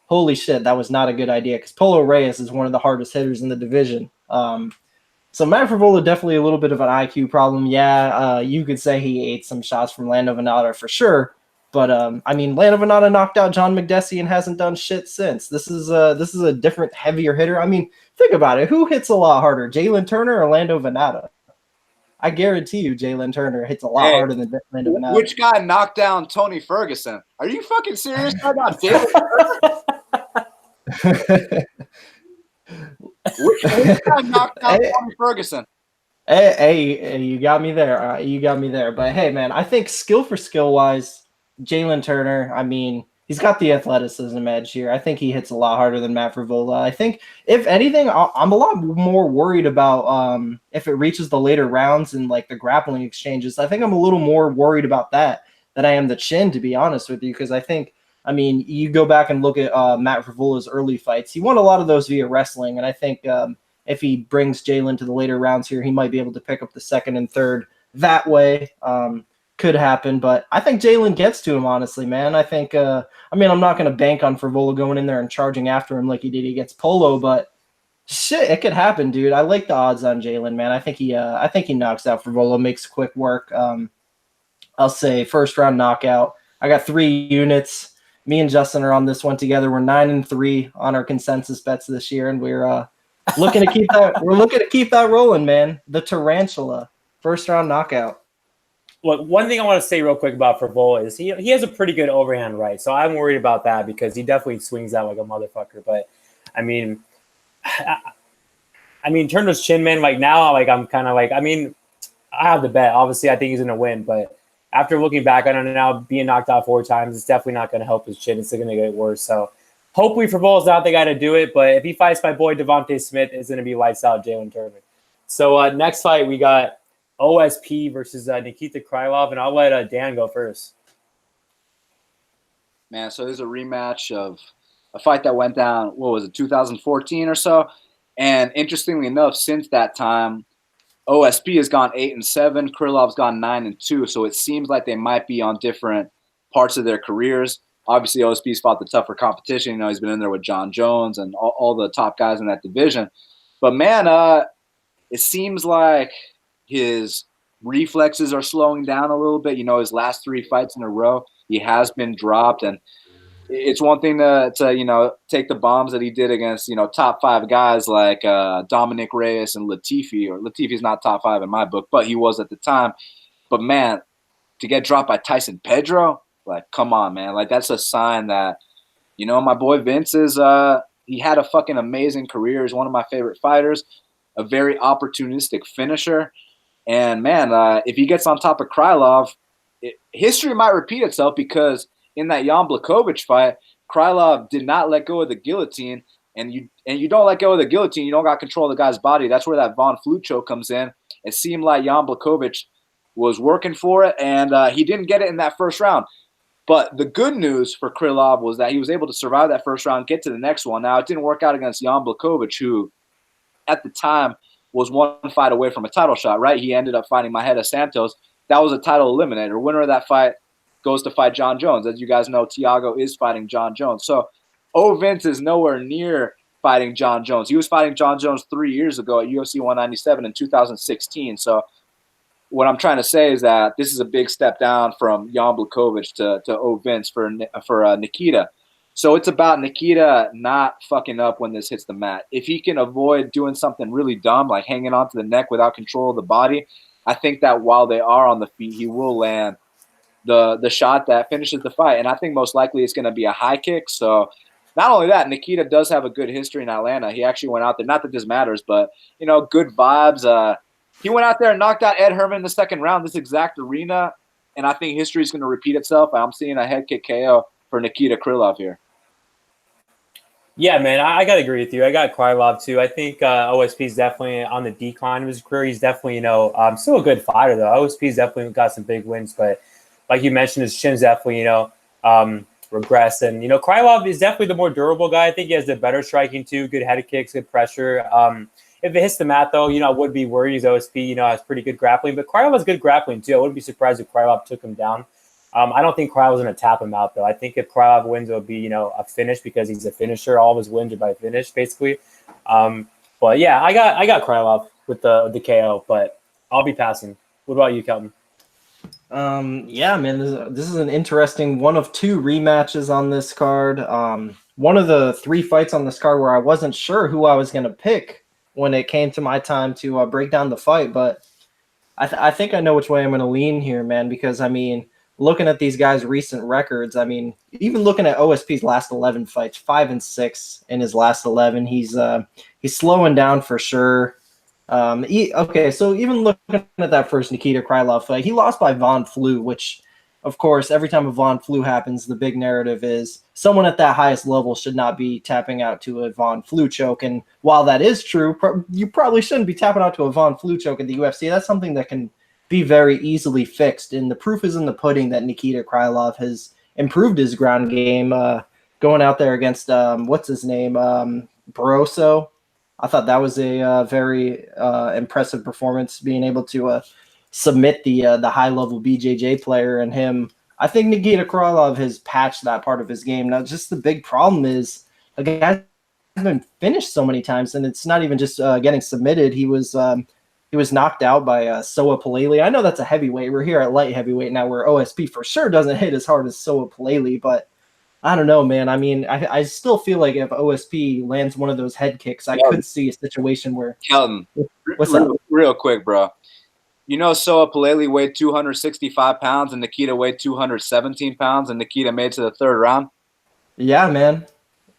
holy shit, that was not a good idea because Polo Reis is one of the hardest hitters in the division. So Matt Frevola, definitely a little bit of an IQ problem. Yeah, you could say he ate some shots from Lando Venata for sure. But I mean, Lando Venata knocked out John McDessie and hasn't done shit since. This is a different, heavier hitter. I mean, think about it. Who hits a lot harder, Jalen Turner or Lando Venata? I guarantee you Jalen Turner hits a lot harder than Lando Venata. Which guy knocked down Tony Ferguson? Are you fucking serious about Jalen Turner? Which guy knocked down Tony Ferguson? Hey, you got me there. You got me there. But hey, man, I think skill for skill wise, Jalen Turner, I mean, he's got the athleticism edge here. I think he hits a lot harder than Matt Frevola. I think, if anything, I'm a lot more worried about if it reaches the later rounds and like the grappling exchanges. I think I'm a little more worried about that than I am the chin, to be honest with you, because I think, I mean, you go back and look at Matt Frevola's early fights. He won a lot of those via wrestling, and I think if he brings Jalen to the later rounds here, he might be able to pick up the second and third that way. Could happen, but I think Jalen gets to him, honestly, man. I think, I mean, I'm not going to bank on Frevola going in there and charging after him like he did against Polo, but shit, it could happen, dude. I like the odds on Jalen, man. I think he knocks out Frevola, makes quick work. I'll say first round knockout. I got 3 units. Me and Justin are on this one together. We're 9-3 on our consensus bets this year, and we're looking to keep that. We're looking to keep that rolling, man. The tarantula, first round knockout. Look, one thing I want to say real quick about Frevola is he has a pretty good overhand right. So I'm worried about that because he definitely swings out like a motherfucker. But, I mean, I mean, in terms of chin, man, like now, like I'm kind of like, I mean, I have the bet. Obviously, I think he's gonna win, but after looking back on it now, being knocked out 4 times, it's definitely not gonna help his chin. It's gonna get worse. So hopefully, Frevola's not the guy to do it. But if he fights my boy Devontae Smith, it's gonna be lights out, Jalen Turman. So next fight, we got OSP versus Nikita Krylov, and I'll let Dan go first. Man, so there's a rematch of a fight that went down, what was it, 2014 or so? And interestingly enough, since that time, OSP has gone 8-7, Krylov's gone 9-2. So it seems like they might be on different parts of their careers. Obviously, OSP's fought the tougher competition. You know, he's been in there with John Jones and all the top guys in that division. But man, it seems like his reflexes are slowing down a little bit. You know, his last 3 fights in a row, he has been dropped. And it's one thing to you know, take the bombs that he did against, you know, top 5 guys like Dominic Reis and Latifi. Or Latifi's not top 5 in my book, but he was at the time. But man, to get dropped by Tyson Pedro, like, come on, man. Like, that's a sign that, you know, my boy Vince is he had a fucking amazing career. He's one of my favorite fighters, a very opportunistic finisher. And man, if he gets on top of Krylov, history might repeat itself, because in that Jan Blachowicz fight, Krylov did not let go of the guillotine, and you don't let go of the guillotine, you don't got control of the guy's body. That's where that Von Flue choke comes in. It seemed like Jan Blachowicz was working for it, and he didn't get it in that first round. But the good news for Krylov was that he was able to survive that first round, get to the next one. Now, it didn't work out against Jan Blachowicz, who at the time was 1 fight away from a title shot, right? He ended up fighting Maheda Santos. That was a title eliminator. Winner of that fight goes to fight John Jones. As you guys know, Thiago is fighting John Jones. So Vince is nowhere near fighting John Jones. He was fighting John Jones 3 years ago at UFC 197 in 2016. So what I'm trying to say is that this is a big step down from Jan Blachowicz to Vince for Nikita. So it's about Nikita not fucking up when this hits the mat. If he can avoid doing something really dumb, like hanging onto the neck without control of the body, I think that while they are on the feet, he will land the shot that finishes the fight. And I think most likely it's going to be a high kick. So not only that, Nikita does have a good history in Atlanta. He actually went out there, not that this matters, but, you know, good vibes. He went out there and knocked out Ed Herman in the second round, this exact arena. And I think history is going to repeat itself. I'm seeing a head kick KO for Nikita Krylov here. Yeah, man, I got to agree with you. I got Krylov too. I think OSP is definitely on the decline of his career. He's definitely, you know, still a good fighter though. OSP's definitely got some big wins, but like you mentioned, his chin's definitely, you know, regressed. And, you know, Krylov is definitely the more durable guy. I think he has the better striking too, good head kicks, good pressure. If it hits the mat though, you know, I would be worried. His OSP, you know, has pretty good grappling, but Krylov has good grappling too. I wouldn't be surprised if Krylov took him down. I don't think Krylov's going to tap him out, though. I think if Krylov wins, it'll be, you know, a finish, because he's a finisher. All of his wins are by finish, basically. But yeah, I got Krylov with the KO, but I'll be passing. What about you, Kelton? Yeah, man, this is an interesting one of 2 rematches on this card. One of the 3 fights on this card where I wasn't sure who I was going to pick when it came to my time to break down the fight, but I think I know which way I'm going to lean here, man, because, I mean, looking at these guys' recent records, I mean, even looking at OSP's last 11 fights, 5-6 in his last 11, he's slowing down for sure. Okay, so even looking at that first Nikita Krylov fight, he lost by Von Flue, which, of course, every time a Von Flue happens, the big narrative is someone at that highest level should not be tapping out to a Von Flue choke. And while that is true, you probably shouldn't be tapping out to a Von Flue choke in the UFC. That's something that can be very easily fixed, and the proof is in the pudding that Nikita Krylov has improved his ground game, going out there against what's his name, Barroso. I thought that was a very impressive performance, being able to submit the high level BJJ player and him. I think Nikita Krylov has patched that part of his game. Now, just the big problem is the guy has been finished so many times, and it's not even just getting submitted. He was knocked out by Soa Palele. I know that's a heavyweight. We're here at light heavyweight now, where OSP for sure doesn't hit as hard as Soa Palele, but I don't know, man. I mean, I still feel like if OSP lands one of those head kicks, I could see a situation where... Kelton, what's up? Real quick, bro. You know, Soa Palele weighed 265 pounds and Nikita weighed 217 pounds, and Nikita made it to the 3rd round? Yeah, man.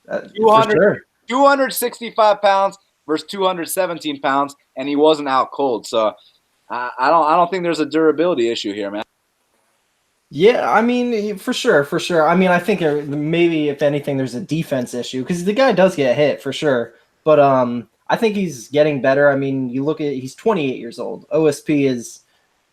For sure. 265 pounds, versus 217 pounds, and he wasn't out cold. So I don't think there's a durability issue here, man. Yeah, I mean, for sure, for sure. I mean, I think maybe if anything, there's a defense issue because the guy does get hit for sure. But I think he's getting better. I mean, you look at he's 28 years old. OSP is,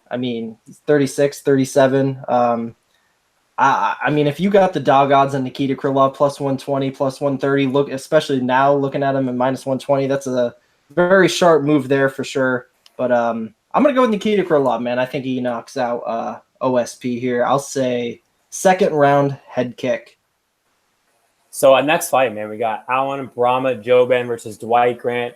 I mean, he's 36, 37. I mean, if you got the dog odds on Nikita Krylov plus 120, plus 130, look, especially now looking at him at minus 120, that's a very sharp move there for sure. But I'm gonna go with Nikita Krylov, man. I think he knocks out OSP here. I'll say second round head kick. So our next fight, man, we got Alan Brahma Jouban versus Dwight Grant.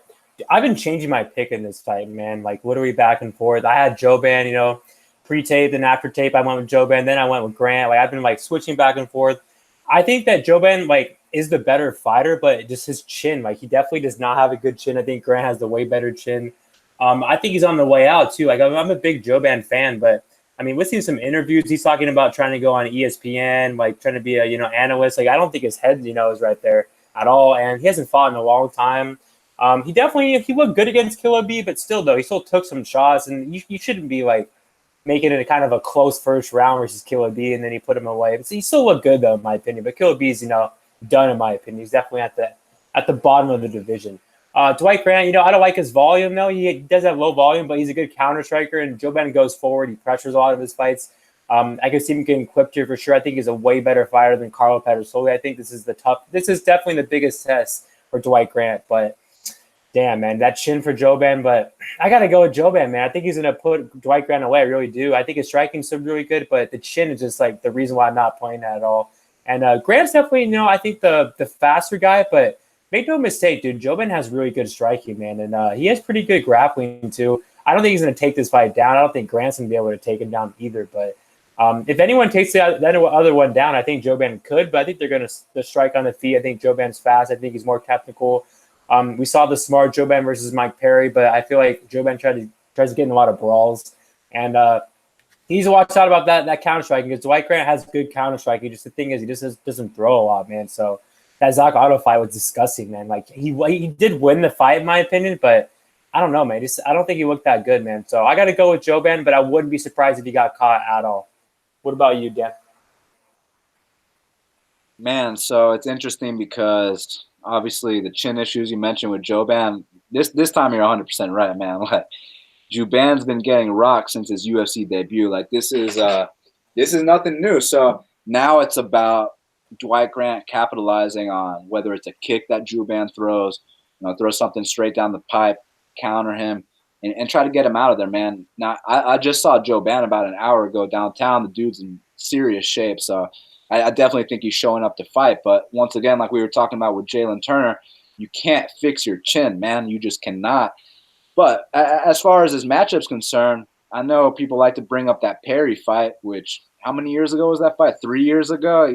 I've been changing my pick in this fight, man. Like literally back and forth. I had Jouban, pre-tape and after tape. I went with Jouban, then I went with Grant. Like I've been like switching back and forth. I think that Jouban like is the better fighter, but just his chin, like he definitely does not have a good chin. I think Grant has the way better chin. I think he's on the way out too. Like I'm a big Jouban fan, but I mean, listening to some interviews, he's talking about trying to go on ESPN, like trying to be a analyst. Like I don't think his head is right there at all, and he hasn't fought in a long time. He looked good against Killer B, but still though he still took some shots, and you shouldn't be like making it a kind of a close first round versus Killer B, and then he put him away. But he still looked good though, in my opinion. But Killer B's done in my opinion. He's definitely at the bottom of the division. Dwight Grant, I don't like his volume, though. He does have low volume, but he's a good counter striker, and Jouban goes forward. He pressures a lot of his fights. I can see him getting clipped here for sure. I think he's a way better fighter than Carlo Pedersoli. I think this is definitely the biggest test for Dwight Grant. But damn, man, that chin for Jouban. But I got to go with Jouban, man. I think he's going to put Dwight Grant away. I really do. I think his striking's still really good, but the chin is just like the reason why I'm not playing that at all. And Grant's definitely, I think the faster guy, but make no mistake, dude, Jouban has really good striking, man, and he has pretty good grappling, too. I don't think he's going to take this fight down. I don't think Grant's going to be able to take him down either, but if anyone takes the other one down, I think Jouban could, but I think they're going to strike on the feet. I think Jouban's fast. I think he's more technical. We saw the smart Jouban versus Mike Perry, but I feel like Jouban tries to get in a lot of brawls, and he needs to watch out about that counter striking because Dwight Grant has good counter striking. Just the thing is, he just doesn't throw a lot, man, so that Zach Otto fight was disgusting, man. Like he did win the fight, in my opinion, but I don't know, man. I don't think he looked that good, man. So I got to go with Jouban, but I wouldn't be surprised if he got caught at all. What about you, Dan? Man, so it's interesting because obviously the chin issues you mentioned with Jouban. This time you're 100% right, man. Like Jouban's been getting rocked since his UFC debut. Like this is nothing new. So now it's about Dwight Grant capitalizing on whether it's a kick that Jouban throws, throw something straight down the pipe, counter him, and try to get him out of there, man. Now, I just saw Jouban about an hour ago downtown. The dude's in serious shape, so I definitely think he's showing up to fight. But once again, like we were talking about with Jalen Turner, you can't fix your chin, man. You just cannot. But as far as his matchup's concerned, I know people like to bring up that Perry fight, which how many years ago was that fight? 3 years ago,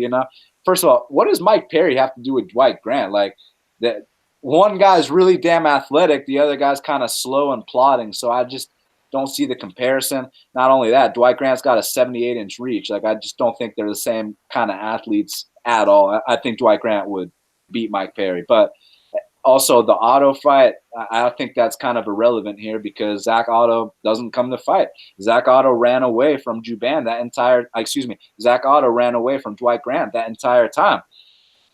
First of all, what does Mike Perry have to do with Dwight Grant? Like, that one guy's really damn athletic, the other guy's kind of slow and plodding. So I just don't see the comparison. Not only that, Dwight Grant's got a 78-inch reach. Like, I just don't think they're the same kind of athletes at all. I think Dwight Grant would beat Mike Perry. But also the Otto fight, I think that's kind of irrelevant here because Zach Otto doesn't come to fight. Zach Otto ran away from Jouban Zach Otto ran away from Dwight Grant that entire time.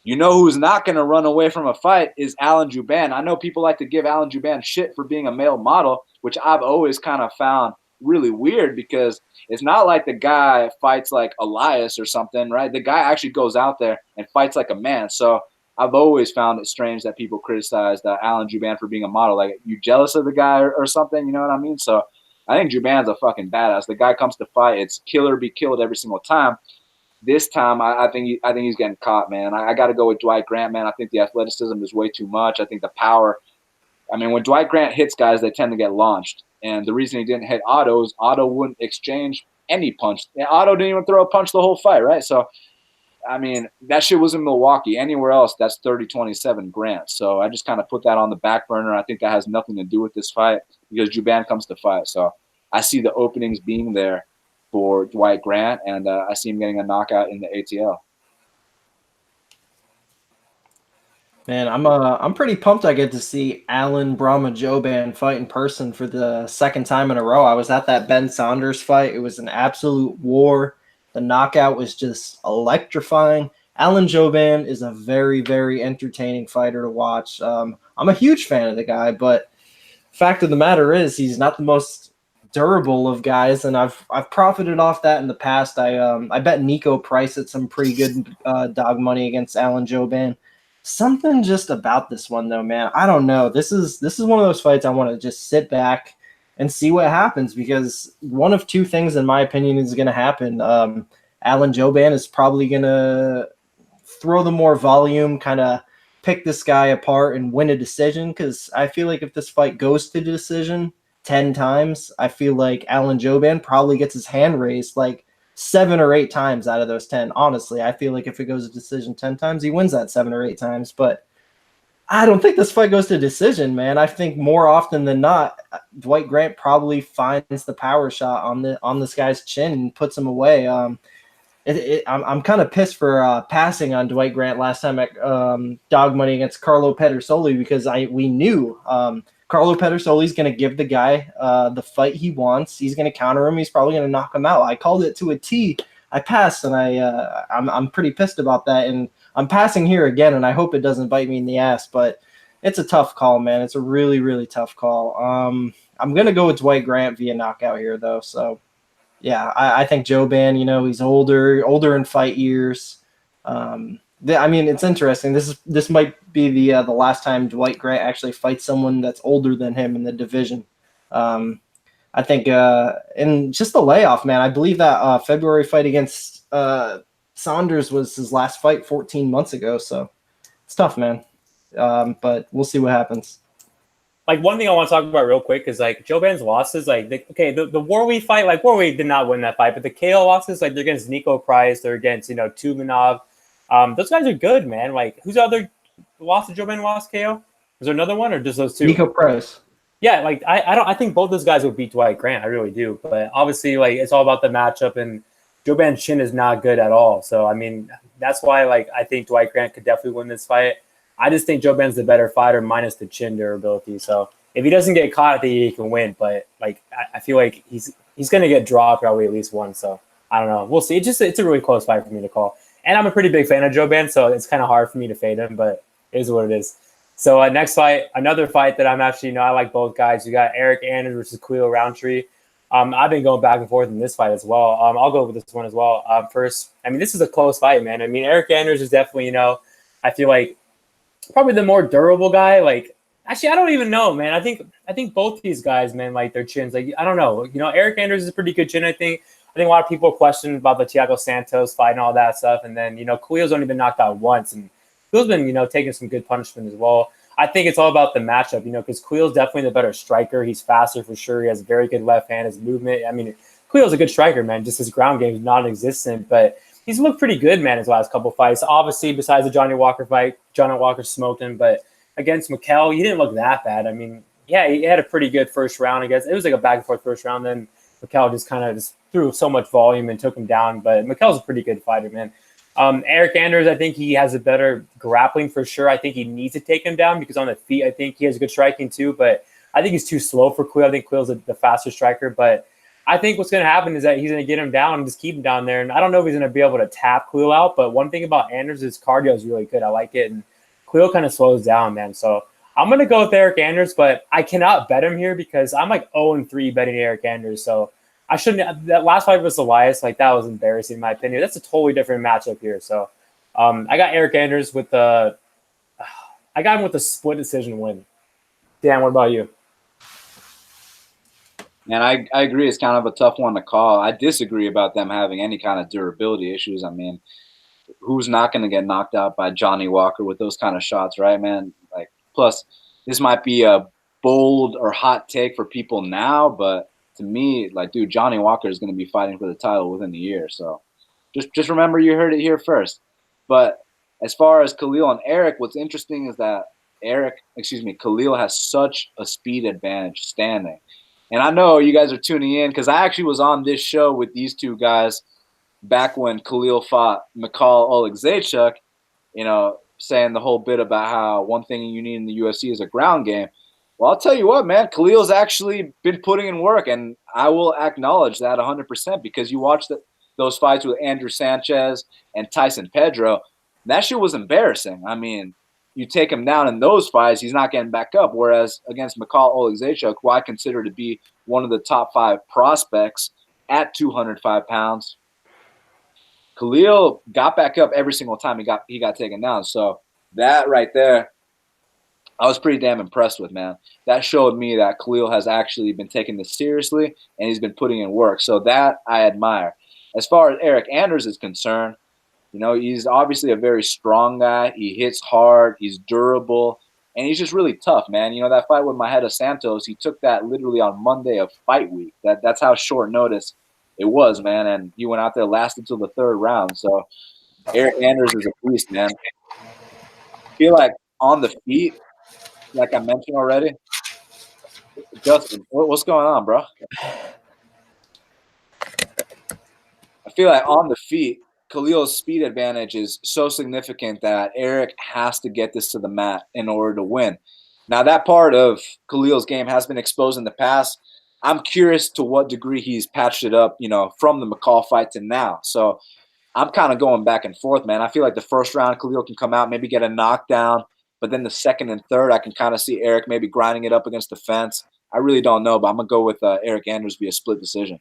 You know who's not going to run away from a fight is Alan Jouban. I know people like to give Alan Jouban shit for being a male model, which I've always kind of found really weird because it's not like the guy fights like Elias or something, right? The guy actually goes out there and fights like a man. So I've always found it strange that people criticize Alan Jouban for being a model. Like, you jealous of the guy or something? You know what I mean? So I think Jouban's a fucking badass. The guy comes to fight, it's kill or be killed every single time. This time, I think he's getting caught, man. I got to go with Dwight Grant, man. I think the athleticism is way too much. I think the power. I mean, when Dwight Grant hits guys, they tend to get launched. And the reason he didn't hit Otto is Otto wouldn't exchange any punch. And Otto didn't even throw a punch the whole fight, right? So, I mean, that shit was in Milwaukee. Anywhere else, that's 30-27 Grant. So I just kind of put that on the back burner. I think that has nothing to do with this fight because Jouban comes to fight. So I see the openings being there for Dwight Grant, and I see him getting a knockout in the ATL. Man, I'm pretty pumped I get to see Alan Brahma Jouban fight in person for the second time in a row. I was at that Ben Saunders fight. It was an absolute war. The knockout was just electrifying. Alan Jouban is a very, very entertaining fighter to watch. I'm a huge fan of the guy, but fact of the matter is he's not the most durable of guys, and I've profited off that in the past. I bet Nico Price at some pretty good dog money against Alan Jouban. Something just about this one though, man. I don't know. This is one of those fights I want to just sit back and see what happens, because one of two things, in my opinion, is going to happen. Alan Jouban is probably going to throw the more volume, kind of pick this guy apart and win a decision, because I feel like if this fight goes to decision 10 times, I feel like Alan Jouban probably gets his hand raised like 7 or 8 times out of those 10. Honestly, I feel like if it goes to decision 10 times, he wins that 7 or 8 times. But I don't think this fight goes to decision, man. I think more often than not, Dwight Grant probably finds the power shot on this guy's chin and puts him away. I'm kind of pissed for passing on Dwight Grant last time at dog money against Carlo Pedersoli, because we knew Carlo Pedersoli's going to give the guy the fight he wants. He's going to counter him. He's probably going to knock him out. I called it to a T. I passed, and I'm pretty pissed about that. And I'm passing here again, and I hope it doesn't bite me in the ass. But it's a tough call, man. It's a really, really tough call. I'm going to go with Dwight Grant via knockout here, though. So. Yeah, I think Jouban, he's older in fight years. I mean, it's interesting. This might be the last time Dwight Grant actually fights someone that's older than him in the division. I think, and just the layoff, man. I believe that February fight against Saunders was his last fight 14 months ago. So it's tough, man. But we'll see what happens. Like, one thing I want to talk about real quick is like Jouban's losses. Like, the Warley fight, like Warley did not win that fight, but the KO losses, like they're against Nico Price, they're against Tumanov. Those guys are good, man. Like, who's the other loss that Jouban lost KO? Is there another one, or just those two? Nico Price. Yeah, like I think both those guys would beat Dwight Grant. I really do, but obviously, like, it's all about the matchup, and Jouban's chin is not good at all. So I mean, that's why like I think Dwight Grant could definitely win this fight. I just think Jouban's the better fighter minus the chin durability. So if he doesn't get caught, I think he can win. But like I feel like he's going to get dropped probably at least once. So I don't know. We'll see. It's a really close fight for me to call. And I'm a pretty big fan of Jouban, so it's kind of hard for me to fade him, but it is what it is. So next fight, another fight that I'm actually, I like both guys. You got Eric Anders versus Khalil Roundtree. I've been going back and forth in this fight as well. I'll go with this one as well. First, I mean, this is a close fight, man. I mean, Eric Anders is definitely, I feel like probably the more durable guy. Like, actually, I don't even know, man. I think both these guys, man, like their chins. Like, I don't know. Eric Anders is a pretty good chin. I think a lot of people question about the Thiago Santos fight and all that stuff. And then Khalil's only been knocked out once, and Khalil's been taking some good punishment as well. I think it's all about the matchup, because Khalil's definitely the better striker. He's faster for sure. He has a very good left hand. His movement. I mean, Khalil's a good striker, man. Just his ground game is non-existent, but he's looked pretty good, man, his last couple fights. Obviously, besides the Johnny Walker fight, Johnny Walker smoked him. But against Mikel, he didn't look that bad. I mean, yeah, he had a pretty good first round. I guess it was like a back and forth first round. Then Mikel just kind of threw so much volume and took him down. But Mikel's a pretty good fighter, man. Eric Anders, I think he has a better grappling for sure. I think he needs to take him down because on the feet, I think he has good striking too. But I think he's too slow for Khalil. I think Khalil's the faster striker. But I think what's going to happen is that he's going to get him down and just keep him down there. And I don't know if he's going to be able to tap Khalil out. But one thing about Anders is cardio is really good. I like it. And Khalil kind of slows down, man. So I'm going to go with Eric Anders. But I cannot bet him here because I'm like 0-3 betting Eric Anders. So I shouldn't. That last fight versus Elias, like that was embarrassing in my opinion. That's a totally different matchup here. So I got Eric Anders with I got him with a split decision win. Dan, what about you? And I agree. It's kind of a tough one to call. I disagree about them having any kind of durability issues. I mean, who's not going to get knocked out by Johnny Walker with those kind of shots, right, man? Like, plus, this might be a bold or hot take for people now, but to me, like, dude, Johnny Walker is going to be fighting for the title within the year. So just remember you heard it here first. But as far as Khalil and Eric, what's interesting is that Khalil has such a speed advantage standing. And I know you guys are tuning in because I actually was on this show with these two guys back when Khalil fought Mikhail Oleksiejczuk. saying the whole bit about how one thing you need in the UFC is a ground game. Well, I'll tell you what, man, Khalil's actually been putting in work, and I will acknowledge that 100% because you watch those fights with Andrew Sanchez and Tyson Pedro. That shit was embarrassing. I mean, you take him down in those fights, he's not getting back up. Whereas against Mikhail Oleksiejczuk, who I consider to be one of the top 5 prospects at 205 pounds, Khalil got back up every single time he got taken down. So that right there, I was pretty damn impressed with, man. That showed me that Khalil has actually been taking this seriously and he's been putting in work. So that I admire. As far as Eric Anders is concerned, he's obviously a very strong guy. He hits hard. He's durable. And he's just really tough, man. That fight with Maheda Santos, he took that literally on Monday of fight week. That's how short notice it was, man. And he went out there, lasted until the 3rd round. So Eric Anders is a beast, man. I feel like on the feet, like I mentioned already. Justin, what's going on, bro? I feel like on the feet, Khalil's speed advantage is so significant that Eric has to get this to the mat in order to win. Now, that part of Khalil's game has been exposed in the past. I'm curious to what degree he's patched it up, from the McCall fight to now. So I'm kind of going back and forth, man. I feel like the first round, Khalil can come out, maybe get a knockdown. But then the second and third, I can kind of see Eric maybe grinding it up against the fence. I really don't know, but I'm going to go with Eric Anders via split decision.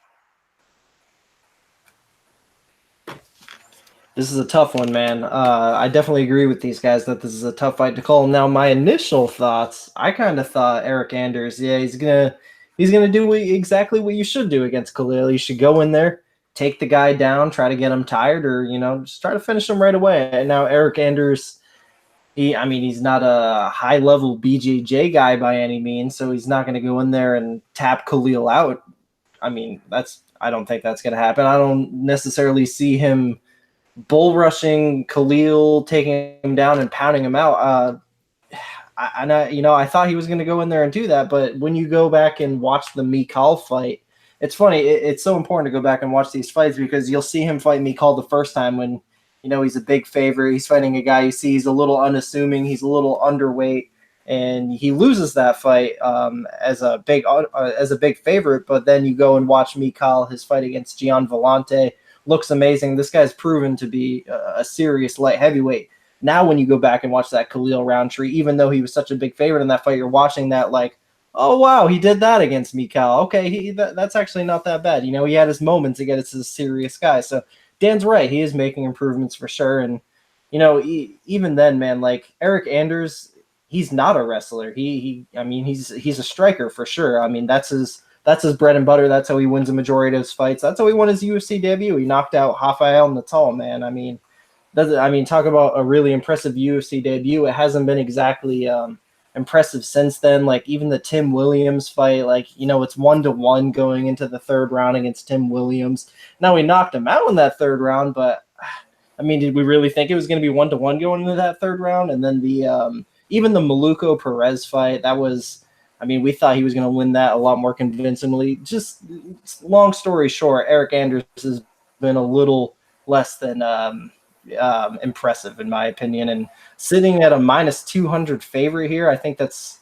This is a tough one, man. I definitely agree with these guys that this is a tough fight to call. Now, my initial thoughts, I kind of thought Eric Anders, he's gonna do exactly what you should do against Khalil. You should go in there, take the guy down, try to get him tired, or just try to finish him right away. And now Eric Anders, he's not a high-level BJJ guy by any means, so he's not going to go in there and tap Khalil out. I don't think that's going to happen. I don't necessarily see him bull rushing Khalil, taking him down and pounding him out. I thought he was going to go in there and do that, but when you go back and watch the Mikal fight, it's funny. It's so important to go back and watch these fights because you'll see him fight Mikal the first time when he's a big favorite. He's fighting a guy you see he's a little unassuming, he's a little underweight, and he loses that fight as a big favorite. But then you go and watch Mikal, his fight against Gian Vellante. Looks amazing. This guy's proven to be a serious light heavyweight. Now when you go back and watch that Khalil Roundtree, even though he was such a big favorite in that fight, you're watching that like, oh, wow, he did that against Mikal. Okay, that's actually not that bad. He had his moments again. It's a serious guy. So Dan's right. He is making improvements for sure. And, even then, man, like Eric Anders, he's not a wrestler. He's a striker for sure. That's his bread and butter. That's how he wins a majority of his fights. That's how he won his UFC debut. He knocked out Rafael Natal, man. Talk about a really impressive UFC debut. It hasn't been exactly impressive since then. Like even the Tim Williams fight, it's 1-1 going into the 3rd round against Tim Williams. Now he knocked him out in that 3rd round, but did we really think it was going to be 1-1 going into that 3rd round? And then even the Maluko Perez fight, that was. We thought he was going to win that a lot more convincingly. Just long story short, Eric Anders has been a little less than impressive in my opinion. And sitting at a -200 favorite here, I think that's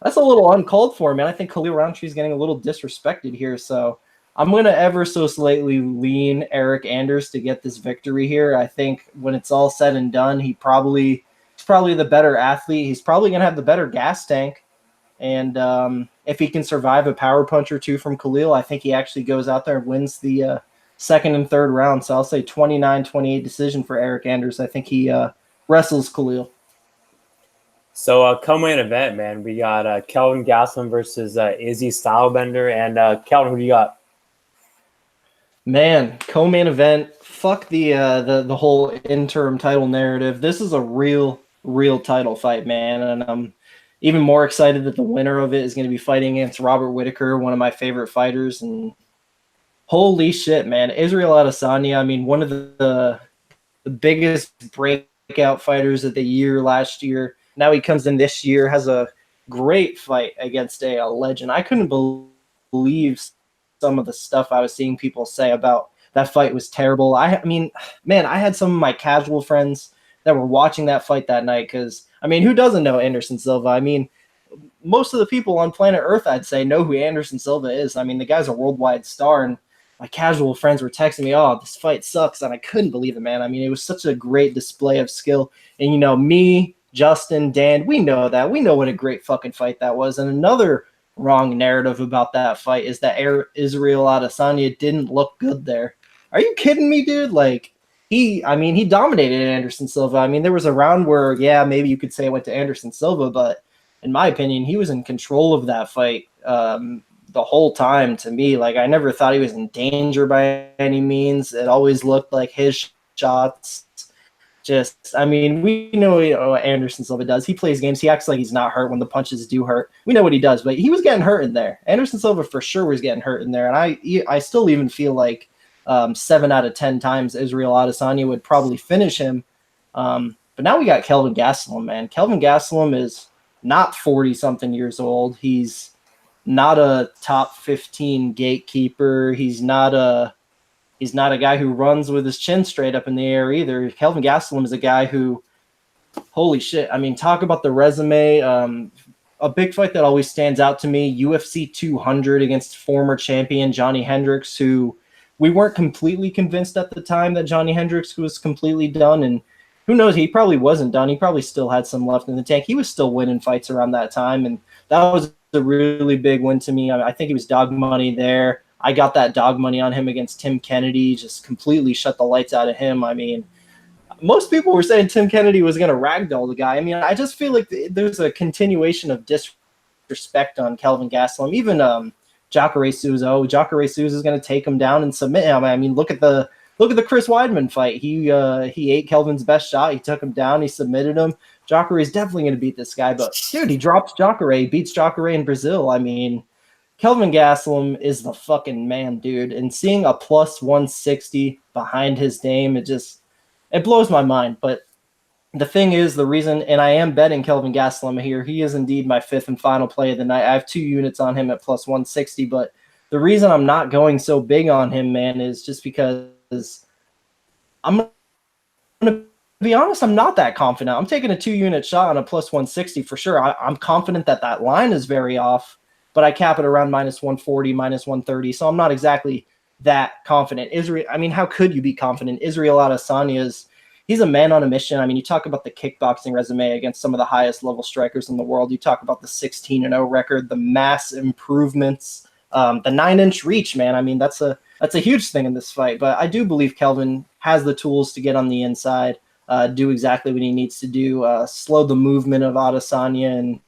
a little uncalled for, man. I think Khalil Roundtree is getting a little disrespected here. So I'm going to ever so slightly lean Eric Anders to get this victory here. I think when it's all said and done, he's probably the better athlete. He's probably going to have the better gas tank. And if he can survive a power punch or two from Khalil, I think he actually goes out there and wins the 2nd and 3rd round. So I'll say 29-28 decision for Eric Anders. I think he wrestles Khalil. So co-main event, man. We got Kelvin Gastelum versus Izzy Stylebender. And Kelvin, who do you got? Man, co-main event. Fuck the whole interim title narrative. This is a real title fight, man. And I'm even more excited that the winner of it is going to be fighting against Robert Whittaker, one of my favorite fighters. And holy shit, man. Israel Adesanya, one of the biggest breakout fighters of the year last year. Now he comes in this year, has a great fight against a legend. I couldn't believe some of the stuff I was seeing people say about that fight was terrible. I had some of my casual friends that were watching that fight that night. Because, I mean, who doesn't know Anderson Silva? I mean, most of the people on planet Earth, I'd say, know who Anderson Silva is. I mean, the guy's a worldwide star, and my casual friends were texting me, "Oh, this fight sucks," and I couldn't believe it, man. I mean, it was such a great display of skill. And, you know, me, Justin, Dan, we know that. We know what a great fucking fight that was. And another wrong narrative about that fight is that Israel Adesanya didn't look good there. Are you kidding me, dude? Like, he dominated Anderson Silva. I mean, there was a round where, yeah, maybe you could say it went to Anderson Silva, but in my opinion, he was in control of that fight the whole time. To me, like, I never thought he was in danger by any means. It always looked like his shots. Just, I mean, we know what Anderson Silva does. He plays games. He acts like he's not hurt when the punches do hurt. We know what he does, but he was getting hurt in there. Anderson Silva for sure was getting hurt in there, and I still even feel like 7 out of 10 times Israel Adesanya would probably finish him. But now we got Kelvin Gastelum, man. Kelvin Gastelum is not 40-something years old. He's not a top 15 gatekeeper. He's not a guy who runs with his chin straight up in the air either. Kelvin Gastelum is a guy who, holy shit, I mean, talk about the resume. A big fight that always stands out to me, UFC 200 against former champion Johnny Hendricks, who we weren't completely convinced at the time that Johnny Hendricks was completely done, and who knows, he probably wasn't done. He probably still had some left in the tank. He was still winning fights around that time, and that was a really big win to me. I think he was dog money there. I got that dog money on him against Tim Kennedy, just completely shut the lights out of him. I mean, most people were saying Tim Kennedy was going to ragdoll the guy. I mean, I just feel like there's a continuation of disrespect on Kelvin Gastelum. Even Jacare Souza. Jacare Souza is going to take him down and submit him. I mean, look at the Chris Weidman fight. He ate Kelvin's best shot. He took him down. He submitted him. Jacare is definitely going to beat this guy. But, dude, he drops Jacare. He beats Jacare in Brazil. I mean, Kelvin Gastelum is the fucking man, dude. And seeing a plus 160 behind his name, it blows my mind. But the thing is, the reason, and I am betting Kelvin Gastelum here, he is indeed my fifth and final play of the night. I have 2 units on him at plus 160, but the reason I'm not going so big on him, man, is just because I'm going to be honest, I'm not that confident. I'm taking a 2-unit shot on a plus 160 for sure. I'm confident that line is very off, but I cap it around minus 140, minus 130, so I'm not exactly that confident. I mean, how could you be confident? Israel Adesanya he's a man on a mission. I mean, you talk about the kickboxing resume against some of the highest level strikers in the world. You talk about the 16-0 record, the mass improvements, the 9-inch reach, man. I mean, that's a huge thing in this fight. But I do believe Kelvin has the tools to get on the inside, do exactly what he needs to do, slow the movement of Adesanya, and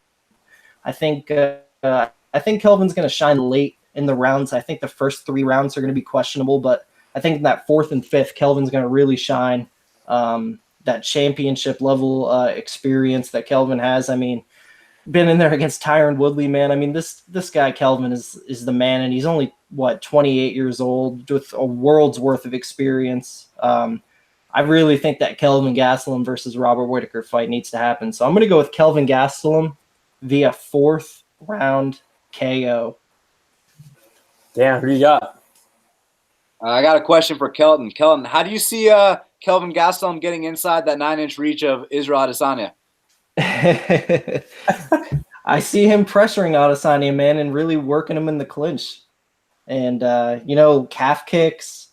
I think Kelvin's going to shine late in the rounds. I think the first 3 rounds are going to be questionable, but I think in that 4th and 5th, Kelvin's going to really shine. That championship level experience that Kelvin has. I mean, been in there against Tyron Woodley, man. I mean, this guy Kelvin is the man, and he's only 28 years old with a world's worth of experience. I really think that Kelvin Gastelum versus Robert Whittaker fight needs to happen. So I'm going to go with Kelvin Gastelum via 4th round KO. Damn, who you got? I got a question for Kelton. Kelton, how do you see Kelvin Gastelum getting inside that 9-inch reach of Israel Adesanya? I see him pressuring Adesanya, man, and really working him in the clinch. And, calf kicks,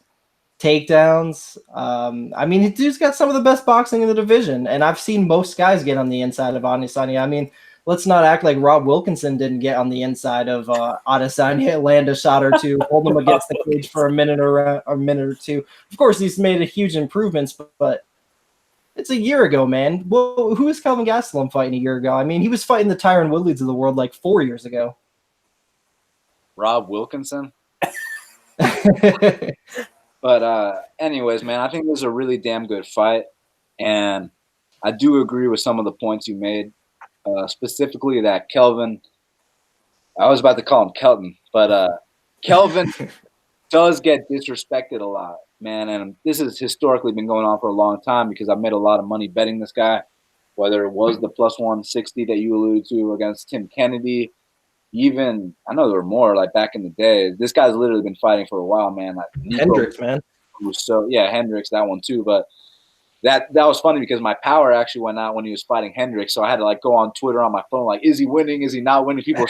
takedowns. I mean, dude's got some of the best boxing in the division, and I've seen most guys get on the inside of Adesanya. I mean, let's not act like Rob Wilkinson didn't get on the inside of Adesanya, land a shot or two, hold him against the cage for a minute or two. Of course, he's made a huge improvements, but it's a year ago, man. Well, who is Kelvin Gastelum fighting a year ago? I mean, he was fighting the Tyron Woodleys of the world like 4 years ago. Rob Wilkinson? But anyways, man, I think this is a really damn good fight, and I do agree with some of the points you made. Specifically that Kelvin, I was about to call him Kelton, but Kelvin does get disrespected a lot, man. And this has historically been going on for a long time because I've made a lot of money betting this guy, whether it was the plus 160 that you alluded to against Tim Kennedy. Even, I know there were more, like back in the day. This guy's literally been fighting for a while, man. Like Hendricks, man. So, yeah, Hendricks, that one too. But That was funny because my power actually went out when he was fighting Hendricks, so I had to like go on Twitter on my phone like, is he winning? Is he not winning? People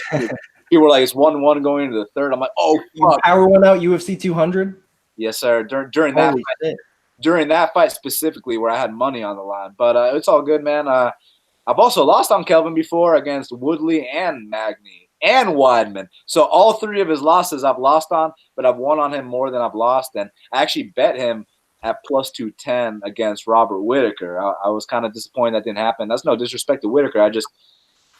were like, it's 1-1 going into the third. I'm like, oh fuck. Power went out UFC 200. Yes, sir. During that Holy fight, shit. during that fight specifically, where I had money on the line, but it's all good, man. I've also lost on Kelvin before against Woodley and Magny and Weidman. So all three of his losses I've lost on, but I've won on him more than I've lost. And I actually bet him at plus 210 against Robert Whitaker. I was kind of disappointed that didn't happen. That's no disrespect to Whitaker. I just,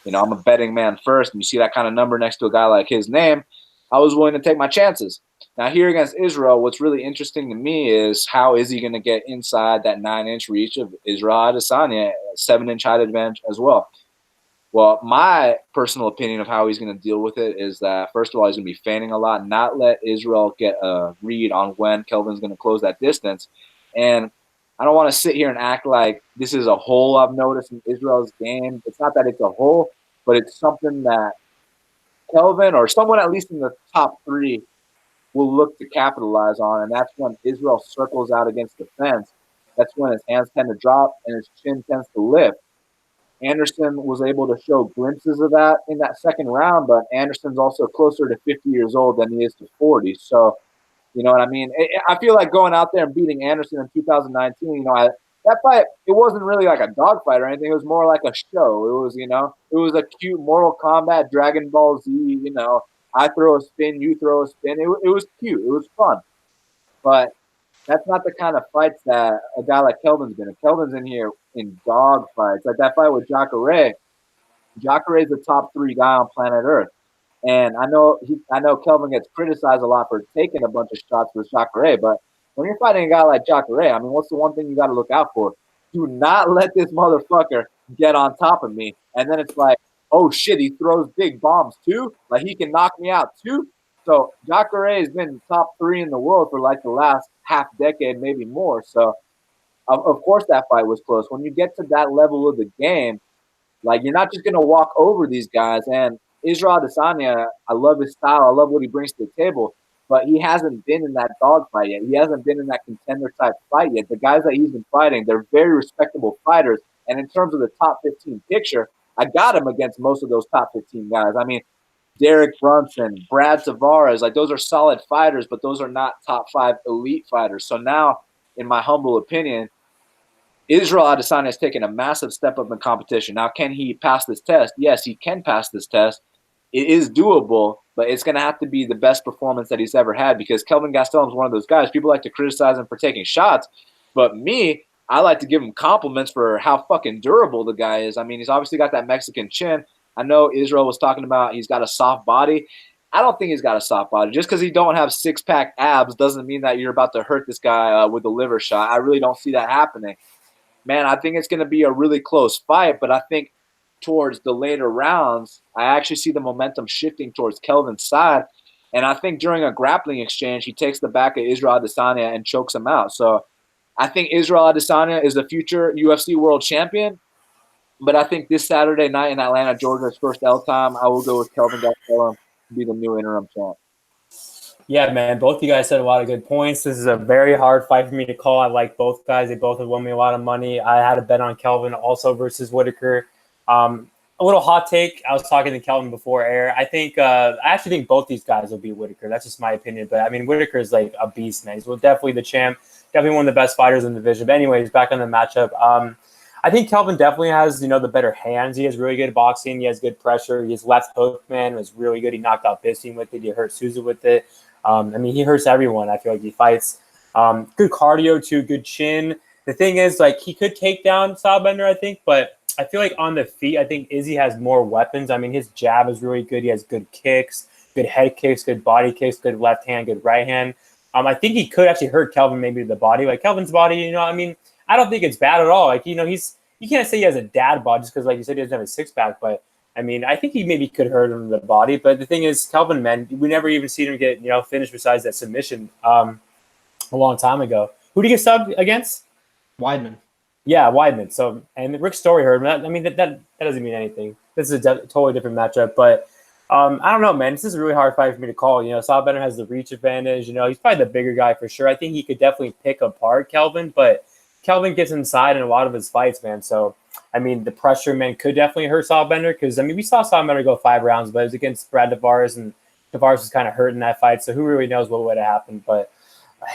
I'm a betting man first. And you see that kind of number next to a guy like his name, I was willing to take my chances. Now, here against Israel, what's really interesting to me is how is he going to get inside that 9-inch reach of Israel Adesanya, 7-inch height advantage as well. Well, my personal opinion of how he's going to deal with it is that, first of all, he's going to be feigning a lot, not let Israel get a read on when Kelvin's going to close that distance. And I don't want to sit here and act like this is a hole I've noticed in Israel's game. It's not that it's a hole, but it's something that Kelvin or someone at least in the top three will look to capitalize on, and that's when Israel circles out against the fence. That's when his hands tend to drop and his chin tends to lift. Anderson was able to show glimpses of that in that second round, but Anderson's also closer to 50 years old than he is to 40. So, you know what I mean? I feel like going out there and beating Anderson in 2019, that fight, it wasn't really like a dogfight or anything. It was more like a show. It was, it was a cute Mortal Kombat, Dragon Ball Z, I throw a spin, you throw a spin. It was cute. It was fun. But that's not the kind of fights that a guy like Kelvin's been in. Kelvin's in here in dog fights. Like that fight with Jacare. Jacare's the top 3 guy on planet Earth. And I know Kelvin gets criticized a lot for taking a bunch of shots with Jacare, but when you're fighting a guy like Jacare, I mean, what's the one thing you got to look out for? Do not let this motherfucker get on top of me. And then it's like, oh shit, he throws big bombs too? Like he can knock me out too? So Jacare has been top 3 in the world for like the last half decade, maybe more. So of course that fight was close. When you get to that level of the game, like you're not just going to walk over these guys. And Israel Adesanya, I love his style. I love what he brings to the table. But he hasn't been in that dogfight yet. He hasn't been in that contender-type fight yet. The guys that he's been fighting, they're very respectable fighters. And in terms of the top 15 picture, I got him against most of those top 15 guys. I mean, Derek Brunson, Brad Tavares, like those are solid fighters, but those are not top 5 elite fighters. So now, in my humble opinion, Israel Adesanya has taken a massive step up in competition. Now, can he pass this test? Yes, he can pass this test. It is doable, but it's going to have to be the best performance that he's ever had because Kelvin Gastelum is one of those guys. People like to criticize him for taking shots, but me, I like to give him compliments for how fucking durable the guy is. I mean, he's obviously got that Mexican chin. I know Israel was talking about he's got a soft body. I don't think he's got a soft body. Just because he don't have 6-pack abs doesn't mean that you're about to hurt this guy with a liver shot. I really don't see that happening. Man, I think it's going to be a really close fight, but I think towards the later rounds, I actually see the momentum shifting towards Kelvin's side. And I think during a grappling exchange, he takes the back of Israel Adesanya and chokes him out. So I think Israel Adesanya is the future UFC world champion. But I think this Saturday night in Atlanta, Georgia's first L time, I will go with Kelvin Gastelum to be the new interim champ. Yeah, man, both you guys said a lot of good points. This is a very hard fight for me to call. I like both guys. They both have won me a lot of money. I had a bet on Kelvin also versus Whitaker. A little hot take. I was talking to Kelvin before air. I actually think both these guys will beat Whitaker. That's just my opinion. But, I mean, Whitaker is like a beast, man. He's definitely the champ, definitely one of the best fighters in the division. But anyways, back on the matchup. I think Kelvin definitely has, the better hands. He has really good boxing. He has good pressure. His left hook, man, was really good. He knocked out Bisping with it. He hurt Souza with it. I mean, he hurts everyone. I feel like he fights. Good cardio, too. Good chin. The thing is, like, he could take down Stylebender, I think. But I feel like on the feet, I think Izzy has more weapons. I mean, his jab is really good. He has good kicks, good head kicks, good body kicks, good left hand, good right hand. I think he could actually hurt Kelvin maybe to the body. Like, Kelvin's body, I mean, I don't think it's bad at all. Like, you can't say he has a dad bod just because, like you said, he doesn't have a 6-pack. But, I mean, I think he maybe could hurt him in the body. But the thing is, Kelvin, man, we never even seen him get, finished besides that submission a long time ago. Who did he get subbed against? Weidman. Yeah, Weidman. So, and Rick Story hurt him. I mean, that doesn't mean anything. This is a totally different matchup. But I don't know, man. This is a really hard fight for me to call. Stylebender has the reach advantage. He's probably the bigger guy for sure. I think he could definitely pick apart Kelvin, but Kelvin gets inside in a lot of his fights, man. So, I mean, the pressure, man, could definitely hurt Salmon because, I mean, we saw Salmon go 5 rounds, but it was against Brad Tavares, and Tavares was kind of hurt in that fight. So, who really knows what would have happened? But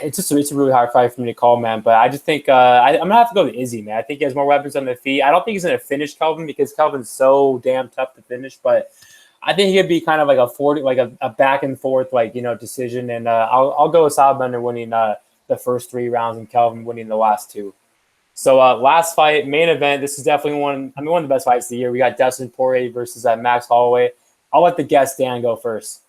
it's a really hard fight for me to call, man. But I just think I'm going to have to go with Izzy, man. I think he has more weapons on the feet. I don't think he's going to finish Kelvin because Kelvin's so damn tough to finish, but I think he could be kind of like a back and forth, decision. And I'll go with Salmon winning the first 3 rounds and Kelvin winning the last 2. So last fight, main event. This is definitely one of the best fights of the year. We got Dustin Poirier versus Max Holloway. I'll let the guest Dan go first.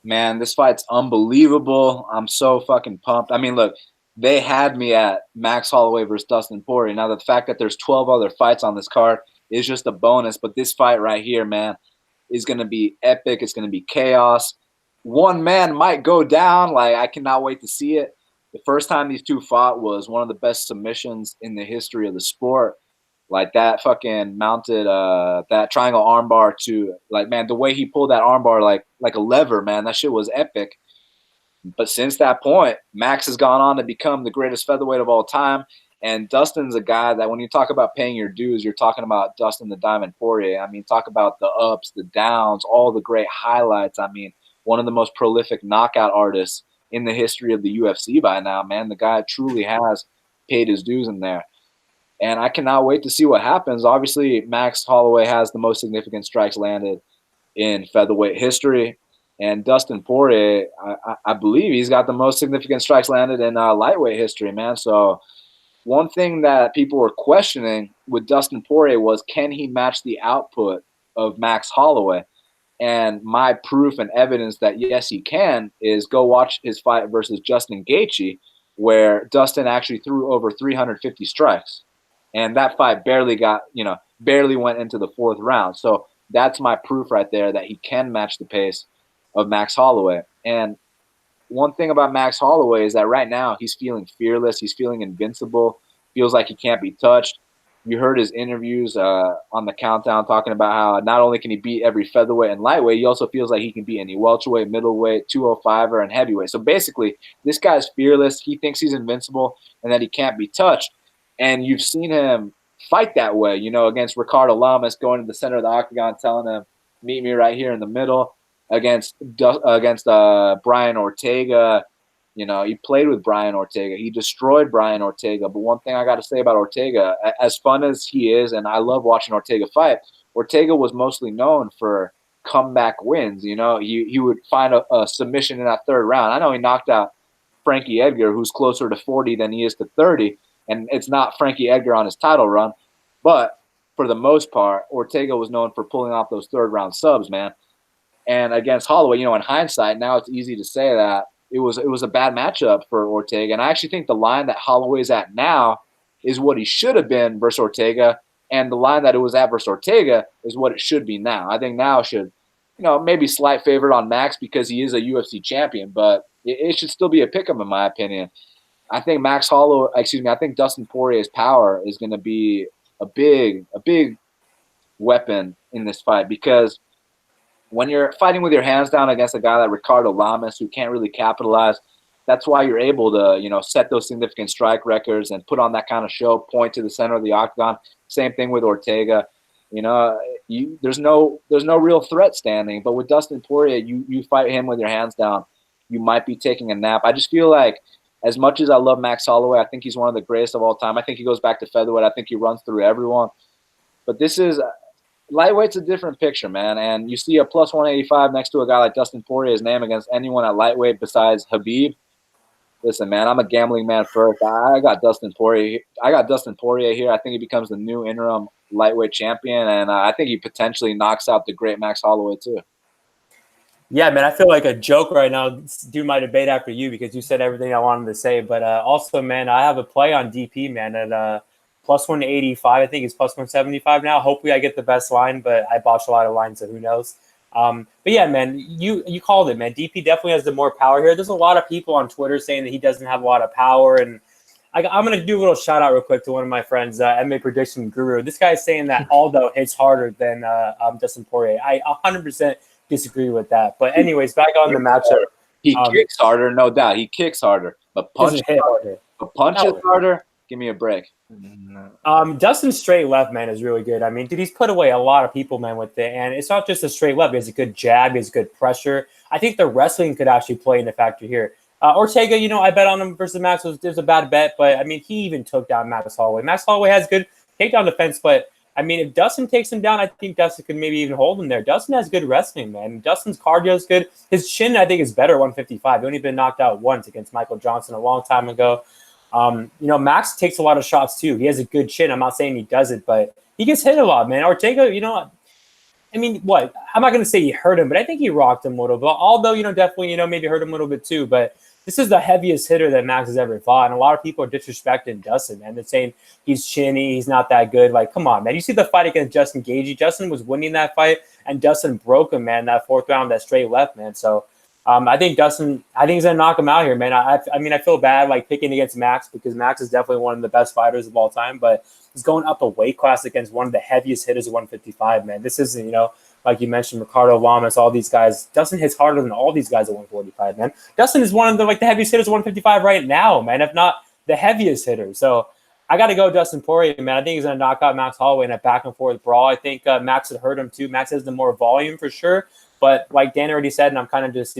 Man, this fight's unbelievable. I'm so fucking pumped. I mean, look, they had me at Max Holloway versus Dustin Poirier. Now, the fact that there's 12 other fights on this card is just a bonus. But this fight right here, man, is going to be epic. It's going to be chaos. One man might go down. Like, I cannot wait to see it. The first time these two fought was one of the best submissions in the history of the sport. Like, that fucking mounted that triangle armbar to, like, man, the way he pulled that armbar like a lever, man, that shit was epic. But since that point, Max has gone on to become the greatest featherweight of all time. And Dustin's a guy that when you talk about paying your dues, you're talking about Dustin the Diamond Poirier. I mean, talk about the ups, the downs, all the great highlights. I mean, one of the most prolific knockout artists in the history of the UFC by now, man. The guy truly has paid his dues in there. And I cannot wait to see what happens. Obviously, Max Holloway has the most significant strikes landed in featherweight history. And Dustin Poirier, I believe he's got the most significant strikes landed in lightweight history, man. So one thing that people were questioning with Dustin Poirier was, can he match the output of Max Holloway? And my proof and evidence that, yes, he can is go watch his fight versus Justin Gaethje, where Dustin actually threw over 350 strikes. And that fight barely went into the 4th round. So that's my proof right there that he can match the pace of Max Holloway. And one thing about Max Holloway is that right now he's feeling fearless. He's feeling invincible. Feels like he can't be touched. You heard his interviews on the Countdown talking about how not only can he beat every featherweight and lightweight, he also feels like he can beat any welterweight, middleweight, 205er, and heavyweight. So basically, this guy's fearless. He thinks he's invincible and that he can't be touched. And you've seen him fight that way, against Ricardo Lamas, going to the center of the octagon, telling him, meet me right here in the middle. Against Brian Ortega, he played with Brian Ortega. He destroyed Brian Ortega. But one thing I got to say about Ortega, as fun as he is, and I love watching Ortega fight, Ortega was mostly known for comeback wins. He would find a submission in that 3rd round. I know he knocked out Frankie Edgar, who's closer to 40 than he is to 30. And it's not Frankie Edgar on his title run. But for the most part, Ortega was known for pulling off those 3rd round subs, man. And against Holloway, in hindsight, now it's easy to say that it was a bad matchup for Ortega. And I actually think the line that Holloway's at now is what he should have been versus Ortega. And the line that it was at versus Ortega is what it should be now. I think now it should, maybe slight favorite on Max because he is a UFC champion. But it should still be a pick 'em in my opinion. I think I think Dustin Poirier's power is going to be a big weapon in this fight because when you're fighting with your hands down against a guy like Ricardo Lamas who can't really capitalize, that's why you're able to, set those significant strike records and put on that kind of show, point to the center of the octagon. Same thing with Ortega. There's no real threat standing, but with Dustin Poirier, you fight him with your hands down, you might be taking a nap. I just feel like, as much as I love Max Holloway, I think he's one of the greatest of all time. I think he goes back to featherweight. I think he runs through everyone. But this is lightweight's a different picture, man. And you see a plus 185 next to a guy like Dustin Poirier's name against anyone at lightweight besides Khabib. Listen, man, I'm a gambling man first. I got Dustin Poirier here. I think he becomes the new interim lightweight champion, and I think he potentially knocks out the great Max Holloway too. Yeah, man, I feel like a joke right now. Do my debate after you because you said everything I wanted to say. But also, man, I have a play on DP, man, at plus 185. I think it's plus 175 now. Hopefully, I get the best line, but I botched a lot of lines, so who knows? But yeah, man, you called it, man. DP definitely has the more power here. There's a lot of people on Twitter saying that he doesn't have a lot of power, and I'm going to do a little shout out real quick to one of my friends, MMA Prediction Guru. This guy is saying that Aldo hits harder than Dustin Poirier. I 100% disagree with that. But anyways, back on the matchup. He kicks harder, no doubt. He kicks harder, but punches harder. Give me a break. Dustin's straight left, man, is really good. I mean, dude, he's put away a lot of people, man, with it. And it's not just a straight left. He has a good jab. He has good pressure. I think the wrestling could actually play in the factor here. Ortega, I bet on him versus Max. It was a bad bet, but, I mean, he even took down Max Holloway. Max Holloway has good takedown defense, but, I mean, if Dustin takes him down, I think Dustin could maybe even hold him there. Dustin has good wrestling, man. Dustin's cardio is good. His chin, I think, is better at 155. He only been knocked out once against Michael Johnson a long time ago. Max takes a lot of shots too. He has a good chin. I'm not saying he does it, but he gets hit a lot, man. Ortega, I mean, what? I'm not going to say he hurt him, but I think he rocked him a little bit. Although, definitely, maybe hurt him a little bit too. But this is the heaviest hitter that Max has ever fought. And a lot of people are disrespecting Dustin, man. They're saying he's chinny, he's not that good. Like, come on, man. You see the fight against Justin Gaethje. Justin was winning that fight, and Dustin broke him, man, that fourth round, that straight left, man. So, I think he's going to knock him out here, man. I mean, I feel bad, like, picking against Max because Max is definitely one of the best fighters of all time, but he's going up a weight class against one of the heaviest hitters at 155, man. This isn't, like you mentioned, Ricardo Lamas, all these guys. Dustin hits harder than all these guys at 145, man. Dustin is one of the heaviest hitters at 155 right now, man, if not the heaviest hitter. So I got to go Dustin Poirier, man. I think he's going to knock out Max Holloway in a back-and-forth brawl. I think Max would hurt him, too. Max has the more volume for sure. But like Dan already said, and I'm kind of just,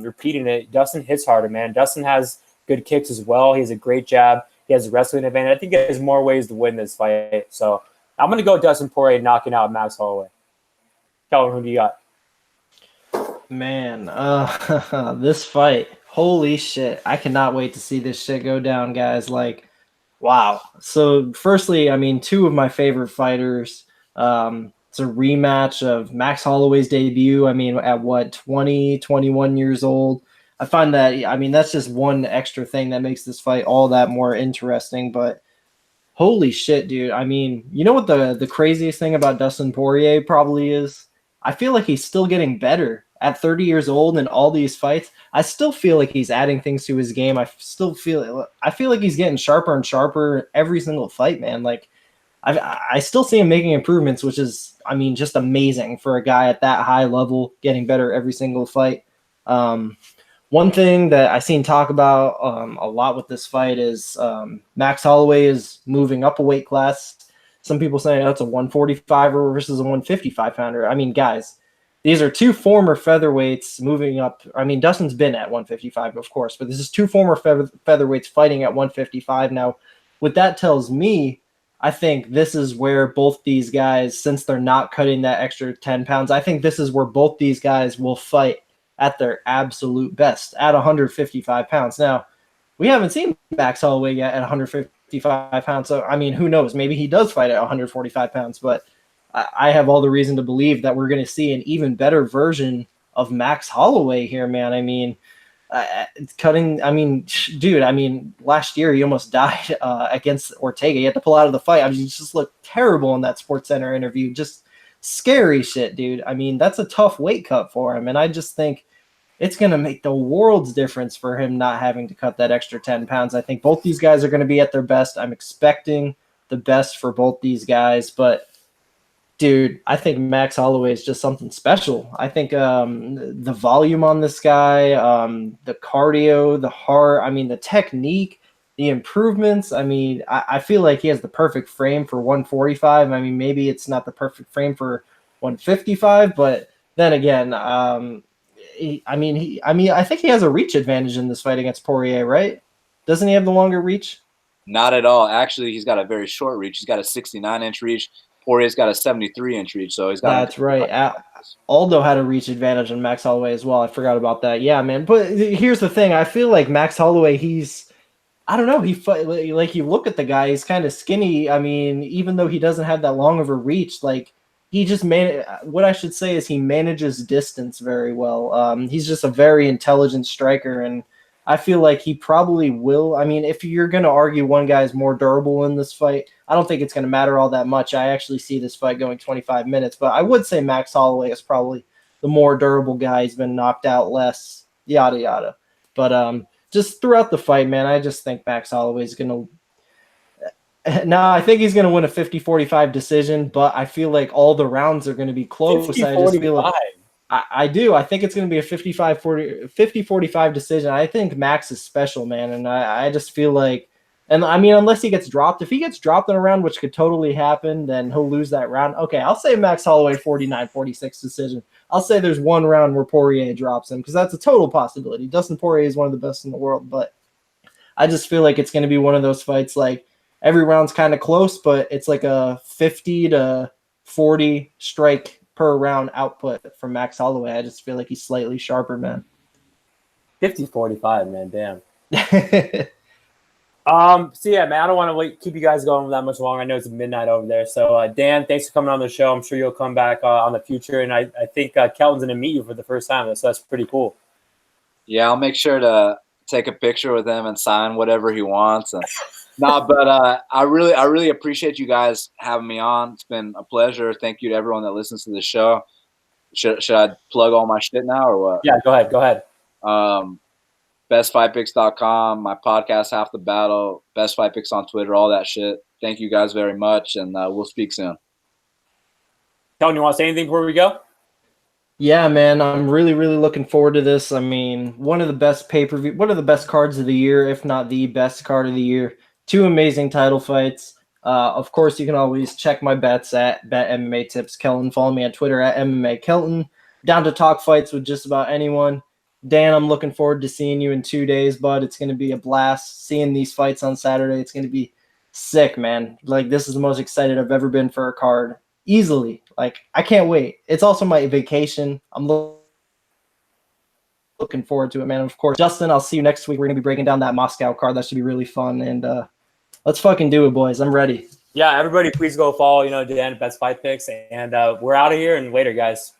repeating it, Dustin hits harder, man. Dustin has good kicks as well. He has a great jab. He has a wrestling advantage. I think he has more ways to win this fight. So I'm going to go Dustin Poirier knocking out Max Holloway. Kelvin, who do you got? Man, this fight, holy shit. I cannot wait to see this shit go down, guys. Like, wow. So firstly, I mean, two of my favorite fighters. It's a rematch of Max Holloway's debut. I mean, at what, 20, 21 years old. I find that, I mean, that's just one extra thing that makes this fight all that more interesting. But holy shit, dude. I mean, you know what the craziest thing about Dustin Poirier probably is? I feel like he's still getting better at 30 years old in all these fights. I still feel like he's adding things to his game. I feel like he's getting sharper and sharper every single fight, man. Like, I still see him making improvements, which is, I mean, just amazing for a guy at that high level, getting better every single fight. One thing that I seen talk about a lot with this fight is Max Holloway is moving up a weight class. Some people saying that's a 145 versus a 155 pounder. I mean, guys, these are two former featherweights moving up. I mean, Dustin's been at 155, of course, but this is two former featherweights fighting at 155. Now, what that tells me, I think this is where both these guys, since they're not cutting that extra 10 pounds, I think this is where both these guys will fight at their absolute best at 155 pounds. Now, we haven't seen Max Holloway yet at 155 pounds. So, I mean, who knows? Maybe he does fight at 145 pounds, but I have all the reason to believe that we're going to see an even better version of Max Holloway here, man. I mean, dude, last year he almost died against Ortega. He had to pull out of the fight. I mean, he just looked terrible in that SportsCenter interview. Just scary shit, dude. I mean, that's a tough weight cut for him. And I just think it's going to make the world's difference for him not having to cut that extra 10 pounds. I think both these guys are going to be at their best. I'm expecting the best for both these guys. But, dude, I think Max Holloway is just something special. I think the volume on this guy, the cardio, the heart, I mean, the technique, the improvements. I mean, I feel like he has the perfect frame for 145. I mean, maybe it's not the perfect frame for 155, but then again, I think he has a reach advantage in this fight against Poirier, right? Doesn't he have the longer reach? Not at all. Actually, he's got a very short reach. He's got a 69-inch reach. Poirier's got a 73-inch reach, so he's got. That's right. Aldo had a reach advantage on Max Holloway as well. I forgot about that. Yeah, man. But here's the thing. I feel like Max Holloway, I don't know. Like you look at the guy, he's kind of skinny. I mean, even though he doesn't have that long of a reach, like he just what I should say is he manages distance very well. He's just a very intelligent striker, and I feel like he probably will. I mean, if you're going to argue one guy's more durable in this fight, I don't think it's going to matter all that much. I actually see this fight going 25 minutes, but I would say Max Holloway is probably the more durable guy. He's been knocked out less, yada, yada. But just throughout the fight, man, I just think Max Holloway is going to – now, I think he's going to win a 50-45 decision, but I feel like all the rounds are going to be close. 50-45. I just feel like I do. I think it's going to be a 50-45 decision. I think Max is special, man, and I just feel like And I mean, unless he gets dropped, if he gets dropped in a round, which could totally happen, then he'll lose that round. Okay, I'll say Max Holloway 49-46 decision. I'll say there's one round where Poirier drops him because that's a total possibility. Dustin Poirier is one of the best in the world, but I just feel like it's going to be one of those fights like every round's kind of close, but it's like a 50 to 40 strike per round output from Max Holloway. I just feel like he's slightly sharper, man. 50-45, man. Damn. So yeah, man, I don't want to keep you guys going that much longer. I know it's midnight over there. So Dan, thanks for coming on the show. I'm sure you'll come back on the future. And I think Kelton's going to meet you for the first time. So that's pretty cool. Yeah, I'll make sure to take a picture with him and sign whatever he wants. And but I really appreciate you guys having me on. It's been a pleasure. Thank you to everyone that listens to the show. Should I plug all my shit now or what? Yeah, go ahead. bestfightpicks.com, my podcast, Half the Battle, Best Fight Picks on Twitter, all that shit. Thank you guys very much, and we'll speak soon. Kelton, you want to say anything before we go? Yeah, man, I'm really, really looking forward to this. I mean, one of the best pay-per-view, one of the best cards of the year, if not the best card of the year. 2 amazing title fights. Of course, you can always check my bets at Bet MMA Tips Kelton. Follow me on Twitter at MMA Kelton. Down to talk fights with just about anyone. Dan, I'm looking forward to seeing you in 2 days, bud. It's going to be a blast seeing these fights on Saturday. It's going to be sick, man. Like, this is the most excited I've ever been for a card. Easily. Like, I can't wait. It's also my vacation. I'm looking forward to it, man. Of course, Justin, I'll see you next week. We're going to be breaking down that Moscow card. That should be really fun. And let's fucking do it, boys. I'm ready. Yeah, everybody please go follow, Dan at Best Fight Picks. And we're out of here and later, guys.